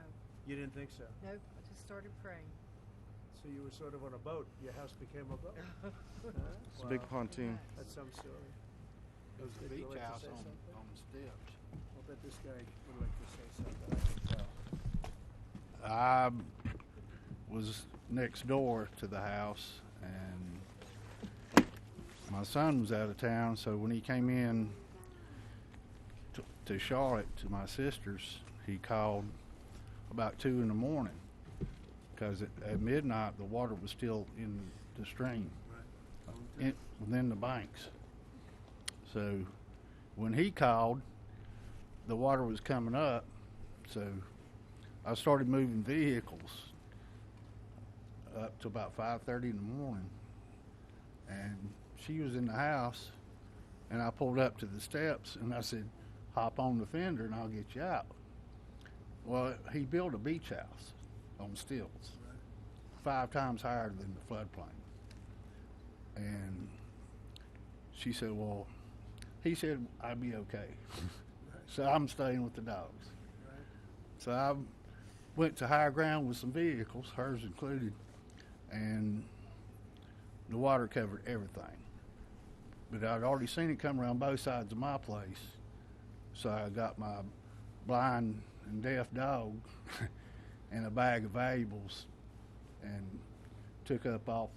You didn't think so? Nope. I just started praying. So you were sort of on a boat. Your house became a boat. It's a big pontoon. That's some story. It was a Would you beach like to house say on something? the steps. I'll bet this guy would like to say something. I can tell. I was next door to the house, and my son was out of town, so when he came in to Charlotte to my sister's, he called about 2 in the morning because at midnight the water was still in the stream, within the banks. So when he called, the water was coming up, so I started moving vehicles up to about 5:30 in the morning, and she was in the house, and I pulled up to the steps and I said, hop on the fender and I'll get you out. Well, he built a beach house on stilts, 5 times higher than the floodplain. And she said, well, he said I'd be okay. So I'm staying with the dogs. So I went to higher ground with some vehicles, hers included, and the water covered everything. But I'd already seen it come around both sides of my place, so I got my blind and deaf dog and a bag of valuables and took up off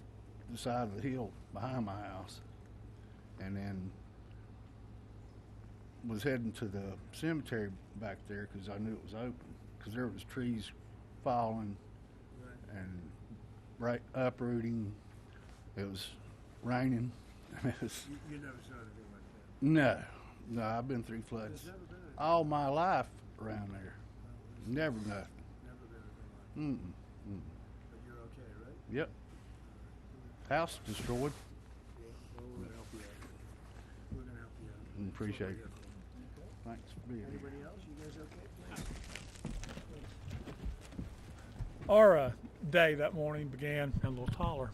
the side of the hill behind my house, and then was heading to the cemetery back there because I knew it was open, because there was trees falling and uprooting. It was raining. You never saw anything like that? No, I've been through floods There's never been anything. all my life around there. Never nothing. Never been anything like that. But you're okay, right? Yep. House destroyed. Yeah, well, we're going to help you out. We're going to help you out. Appreciate it. Okay. Thanks for being here. Anybody else? You guys okay? Our day that morning began a little taller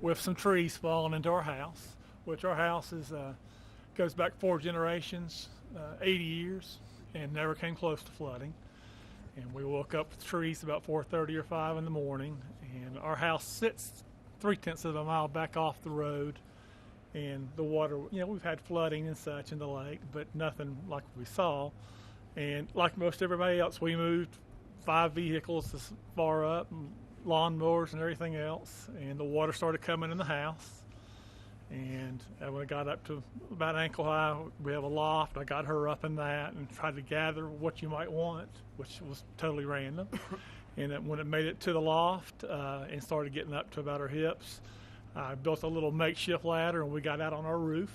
with some trees falling into our house, which our house is goes back 4 generations, 80 years, and never came close to flooding. And we woke up with trees about 4:30 or 5 in the morning, and our house sits 3/10 of a mile back off the road, and the water, we've had flooding and such in the lake, but nothing like we saw. And like most everybody else, we moved 5 vehicles as far up, and lawnmowers and everything else, and the water started coming in the house. And when it got up to about ankle high, we have a loft. I got her up in that and tried to gather what you might want, which was totally random. And when it made it to the loft and started getting up to about her hips, I built a little makeshift ladder and we got out on our roof.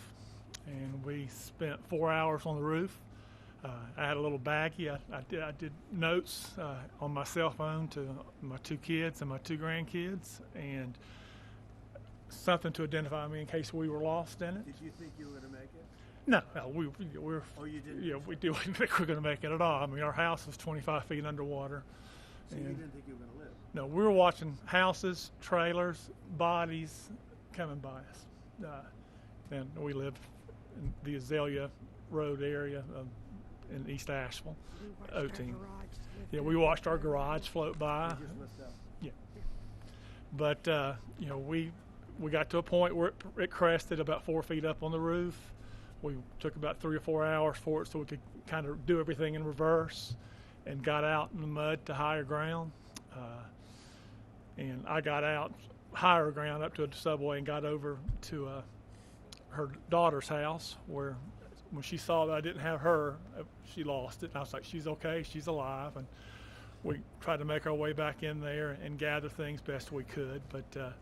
And we spent 4 hours on the roof. I had a little baggie. I did notes on my cell phone to my 2 kids and my 2 grandkids, and something to identify me in case we were lost in it. Did you think you were going to make it? No, we're. Oh, you didn't? Yeah, we didn't think we were going to make it at all. I mean, our house was 25 feet underwater. So you didn't think you were going to live? No, we were watching houses, trailers, bodies coming by us. And we live in the Azalea Road area in East Asheville. Yeah, we watched our garage float by. Yeah. But, we got to a point where it crested about 4 feet up on the roof. We took about 3 or 4 hours for it so we could kind of do everything in reverse and got out in the mud to higher ground. And I got out higher ground up to a subway and got over to her daughter's house, where when she saw that I didn't have her, she lost it. And I was like, she's okay, she's alive. And we tried to make our way back in there and gather things best we could. But,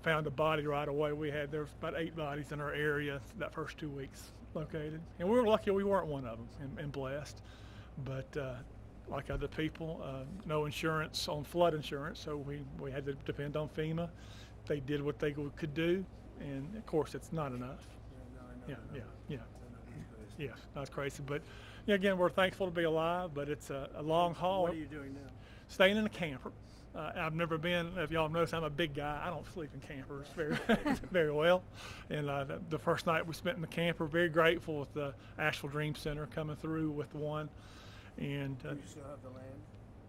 found a body right away. There was about 8 bodies in our area that first 2 weeks located. And we were lucky we weren't one of them and blessed. But like other people. No insurance on flood insurance, so we had to depend on FEMA. They did what they could do, and of course it's not enough. Yeah, that's crazy. But yeah, again, we're thankful to be alive, but it's a long haul. What are you doing now? Staying in a camper. I've never been, if y'all notice, I'm a big guy. I don't sleep in campers very well. And the first night we spent in the camper, very grateful with the Asheville Dream Center coming through with one. And Do you still have the land?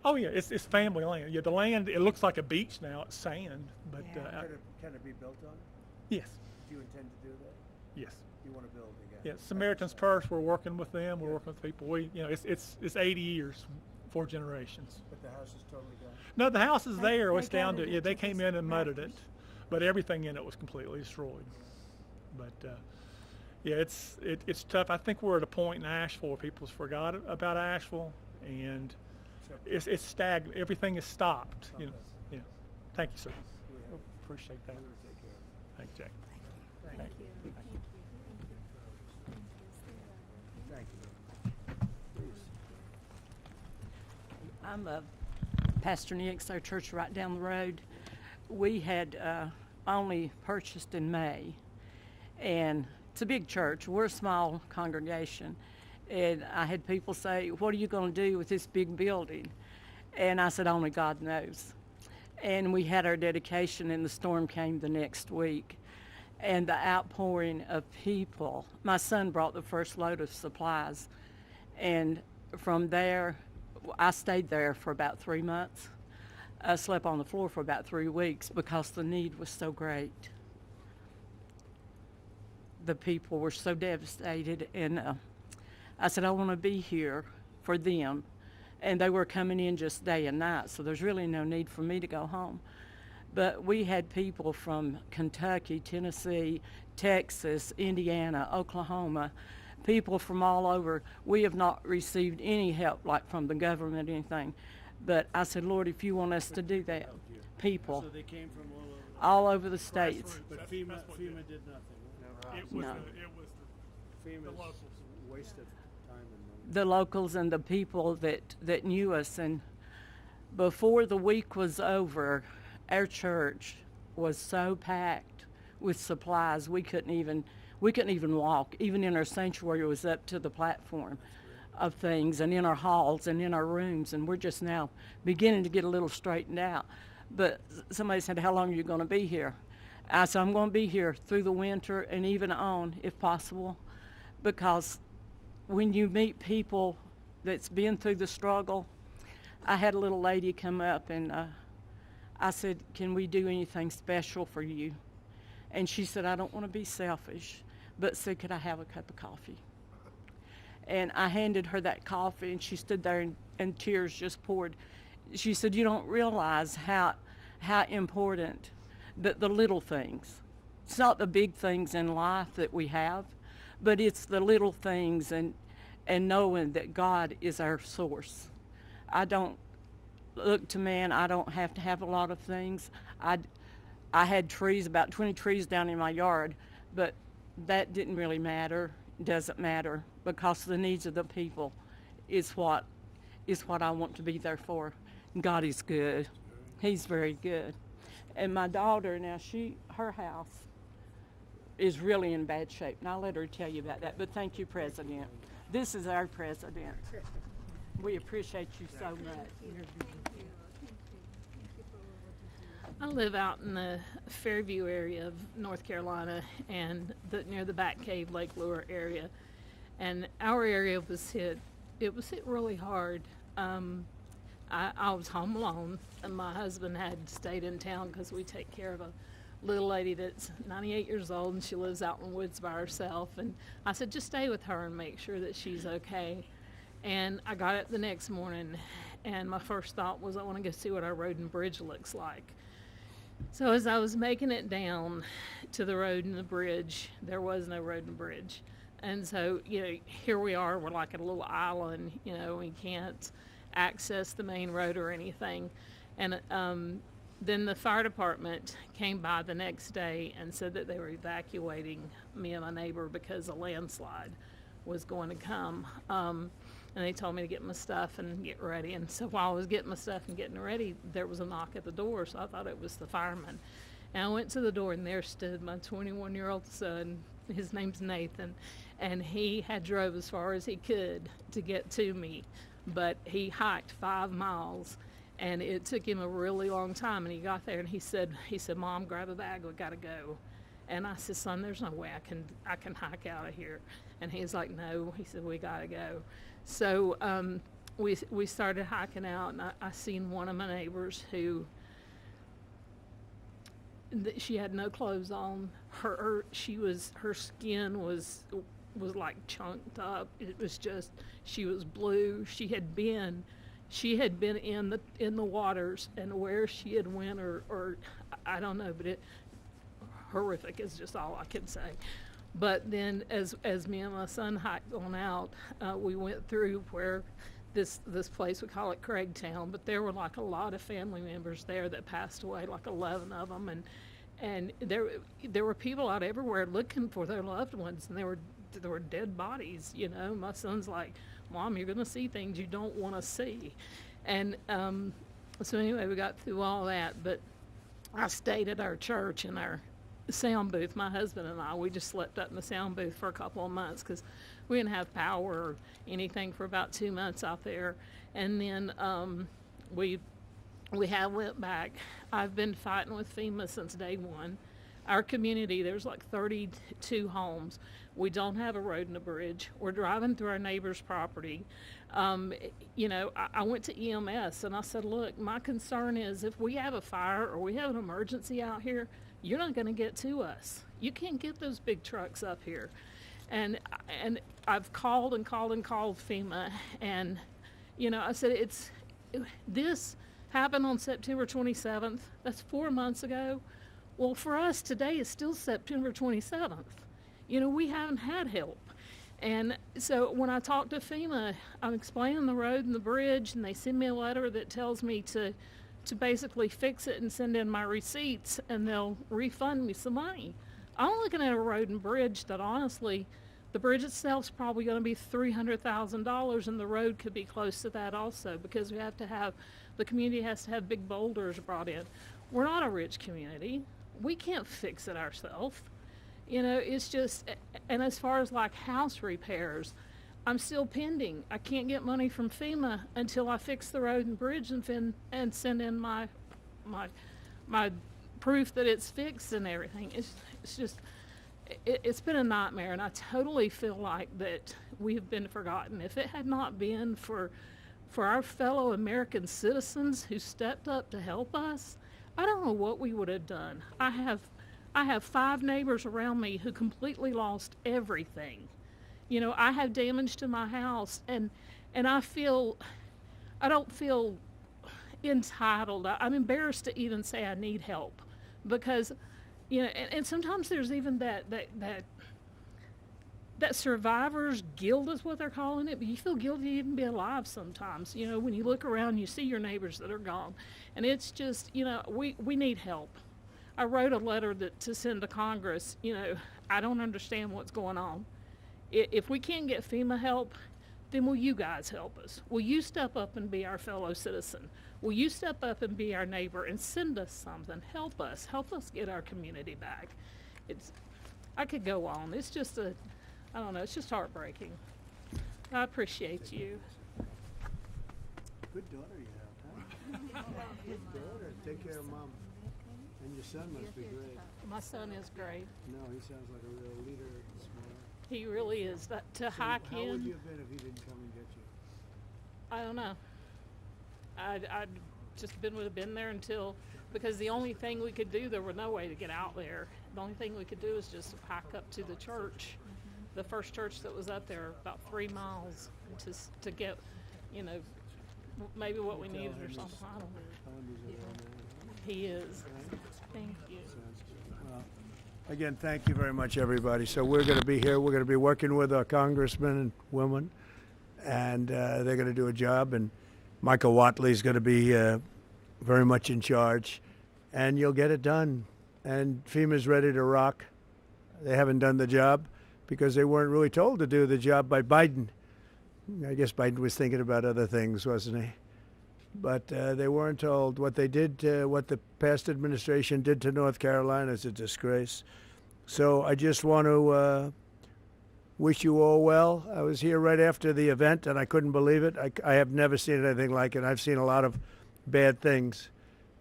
oh yeah, it's family land. Yeah, the land, it looks like a beach now. It's sand, but Can it be built on? yes, Do you intend to do that? yes. You want to build again? Yeah, Samaritan's Purse, we're working with them. We're working with people. It's 80 years, 4 generations. But the house is totally gone. No, the house is there. It's down to, yeah, they came in and mudded it, but everything in it was completely destroyed. But yeah, it's tough. I think we're at a point in Asheville where people's forgot about Asheville, and it's stagnant. Everything is stopped. You know. Yeah. Thank you, sir. Appreciate that. Thank you, Jack. Thank you. Thank you. I'm Pastor Nick's, our church right down the road. We had only purchased in May, and it's a big church. We're a small congregation, and I had people say, "What are you going to do with this big building?" And I said, "Only God knows." And we had our dedication, and the storm came the next week. And the outpouring of people, my son brought the first load of supplies, and from there, I stayed there for about 3 months. I slept on the floor for about 3 weeks because the need was so great. The people were so devastated, and I said, I want to be here for them. And they were coming in just day and night, so there's really no need for me to go home. But we had people from Kentucky, Tennessee, Texas, Indiana, Oklahoma, people from all over. We have not received any help, like from the government or anything. But I said, Lord, if you want us to do that, people. So they came from all over the states. But FEMA did nothing. No. FEMA's wasted time and money. The locals and the people that knew us. And before the week was over, our church was so packed with supplies we couldn't even walk. Even in our sanctuary, it was up to the platform of things, and in our halls and in our rooms, and we're just now beginning to get a little straightened out. But somebody said, how long are you going to be here? I said, I'm going to be here through the winter and even on, if possible, because when you meet people that's been through the struggle, I had a little lady come up, and I said, can we do anything special for you? And she said, I don't want to be selfish, but said, could I have a cup of coffee? And I handed her that coffee, and she stood there, and tears just poured. She said, you don't realize how important the little things. It's not the big things in life that we have, but it's the little things, and knowing that God is our source. I don't look to man. I don't have to have a lot of things. I had trees, about 20 trees down in my yard, but that didn't really matter. It doesn't matter, because the needs of the people is what I want to be there for. God is good. He's very good. And my daughter now, her house is really in bad shape, and I'll let her tell you about that. But thank you, President. This is our president. We appreciate you so much. I live out in the Fairview area of North Carolina, and near the Bat Cave, Lake Lure area. And our area was hit. It was hit really hard. I was home alone, and my husband had stayed in town because we take care of a little lady that's 98 years old, and she lives out in the woods by herself. And I said, just stay with her and make sure that she's okay. And I got up the next morning, and my first thought was, I want to go see what our road and bridge looks like. So as I was making it down to the road and the bridge, there was no road and bridge. And so, here we are, we're like at a little island, we can't access the main road or anything. And then the fire department came by the next day and said that they were evacuating me and my neighbor because a landslide was going to come. And they told me to get my stuff and get ready. And so while I was getting my stuff and getting ready, there was a knock at the door, so I thought it was the fireman. And I went to the door, and there stood my 21-year-old son. His name's Nathan, and he had drove as far as he could to get to me, but he hiked 5 miles, and it took him a really long time. And he got there, and he said, "Mom, grab a bag, we gotta go." And I said, "Son, there's no way I can hike out of here." And he's like, "No," he said, "we gotta go." So we started hiking out, and I seen one of my neighbors who, she had no clothes on. Her skin was like chunked up. It was just, she was blue. She had been in the waters, and where she had went or I don't know, but it horrific is just all I can say. But then as me and my son hiked on out, we went through where this place, we call it Craigtown, but there were like a lot of family members there that passed away, like 11 of them, and there were people out everywhere looking for their loved ones, and there were dead bodies. You know, my son's like, "Mom, you're gonna see things you don't want to see," and so anyway, we got through all that. But I stayed at our church in our sound booth. My husband and I, we just slept up in the sound booth for a couple of months because we didn't have power or anything for about 2 months out there. And then we have went back. I've been fighting with FEMA since day one. Our community, there's like 32 homes. We don't have a road and a bridge. We're driving through our neighbor's property. You know, I went to EMS and I said, "Look, my concern is if we have a fire or we have an emergency out here, you're not going to get to us. You can't get those big trucks up here." And I've called and called and called FEMA, and you know, I said, this happened on September 27th. That's 4 months ago. Well, for us today is still September 27th. You know, we haven't had help. And so when I talk to FEMA, I'm explaining the road and the bridge, and they send me a letter that tells me to basically fix it and send in my receipts, and they'll refund me some money. I'm looking at a road and bridge that honestly, the bridge itself is probably going to be $300,000, and the road could be close to that also, because the community has to have big boulders brought in. We're not a rich community. We can't fix it ourselves. You know, it's just, and as far as like house repairs, I'm still pending. I can't get money from FEMA until I fix the road and bridge and send in my proof that it's fixed and everything. It's just, it's been a nightmare, and I totally feel like that we have been forgotten. If it had not been for our fellow American citizens who stepped up to help us, I don't know what we would have done. I have 5 neighbors around me who completely lost everything. You know, I have damage to my house, and I don't feel entitled. I'm embarrassed to even say I need help, because, you know, and sometimes there's even that survivor's guilt is what they're calling it, but you feel guilty to even be alive sometimes. You know, when you look around, you see your neighbors that are gone, and it's just, you know, we need help. I wrote a letter to send to Congress. You know, I don't understand what's going on. If we can't get FEMA help, then will you guys help us? Will you step up and be our fellow citizen? Will you step up and be our neighbor and send us something? Help us get our community back. I could go on. It's just I don't know, it's just heartbreaking. I appreciate you. Good daughter you have, huh? Good daughter. Take care of Mom. And your son must be great. My son is great. No, he sounds like a real leader. Smart. He really is. Hike in. How would you have been if he didn't come and get you? I don't know. I'd just would have been there until, because the only thing we could do, there was no way to get out there. The only thing we could do is just hike up to the church, the first church that was up there, about 3 miles, to get, you know, maybe what we needed or something. I don't know. He is. Thank you. Well, again, thank you very much, everybody. So we're going to be here. We're going to be working with our congressmen and women, and they're going to do a job. And Michael Watley is going to be very much in charge, and you'll get it done. And FEMA's ready to rock. They haven't done the job because they weren't really told to do the job by Biden. I guess Biden was thinking about other things, wasn't he? But they weren't told what they did. What the past administration did to North Carolina is a disgrace. So I just want to wish you all well. I was here right after the event, and I couldn't believe it. I have never seen anything like it. I've seen a lot of bad things,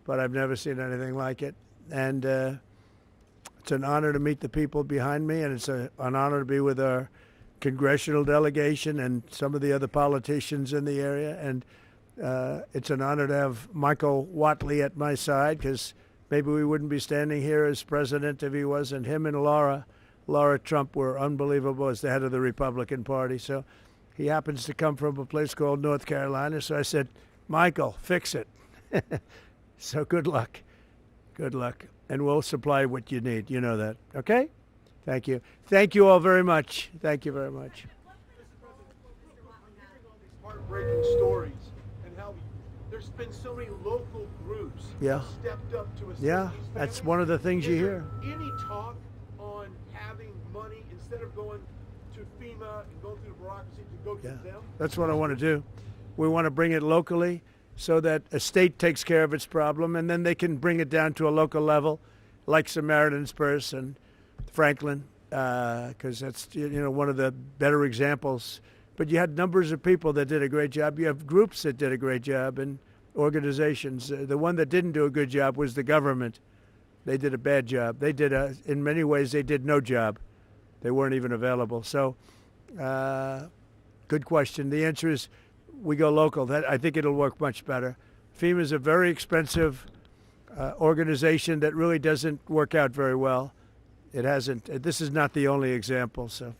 but I've never seen anything like it. And it's an honor to meet the people behind me, and it's an honor to be with our congressional delegation and some of the other politicians in the area. And it's an honor to have Michael Whatley at my side, because maybe we wouldn't be standing here as president if he wasn't. Him and Laura Trump were unbelievable as the head of the Republican Party. So he happens to come from a place called North Carolina. So I said, Michael, fix it. So good luck. Good luck. And we'll supply what you need. You know that. Okay? Thank you. Thank you all very much. Thank you very much. Heartbreaking stories and how there's been so many local groups Yeah. stepped up to assist Yeah, these that's families. one of the things you Is hear. there any talk on having money instead of going to FEMA and going through the bureaucracy to go to them? That's what I want to do. We want to bring it locally so that a state takes care of its problem, and then they can bring it down to a local level, like Samaritan's Purse and Franklin, because that's one of the better examples. But you had numbers of people that did a great job. You have groups that did a great job and organizations. The one that didn't do a good job was the government. They did a bad job. They did, in many ways, they did no job. They weren't even available. So, good question. The answer is we go local. I think it'll work much better. FEMA is a very expensive organization that really doesn't work out very well. It hasn't. This is not the only example. So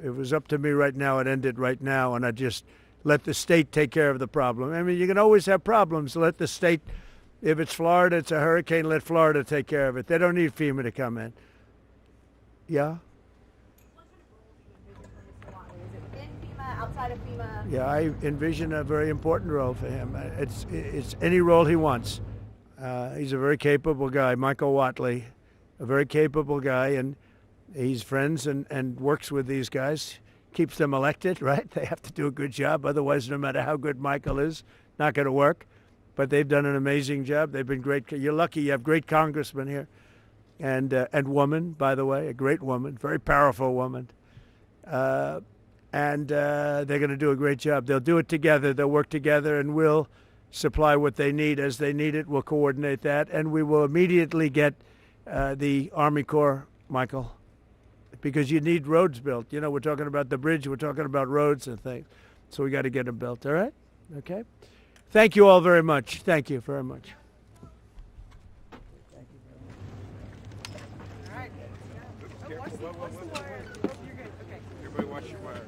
it was up to me right now. It ended right now, and I just let the state take care of the problem. I mean, you can always have problems. Let the state, if it's Florida, it's a hurricane, let Florida take care of it. They don't need FEMA to come in. Yeah? Within FEMA, outside of FEMA? Yeah, I envision a very important role for him. It's any role he wants. He's a very capable guy, Michael Whatley, a very capable guy, and he's friends and works with these guys, keeps them elected, right? They have to do a good job. Otherwise, no matter how good Michael is, not going to work. But they've done an amazing job. They've been great. You're lucky you have great congressmen here. And woman, by the way, a great woman, very powerful woman. They're going to do a great job. They'll do it together. They'll work together, and we'll supply what they need as they need it. We'll coordinate that, and we will immediately get the Army Corps, Michael, because you need roads built. You know, we're talking about the bridge. We're talking about roads and things. So we got to get them built, all right? Okay? Thank you all very much. Thank you very much. All right. What's the word? Oh, you're good. Okay. Everybody watch your wires.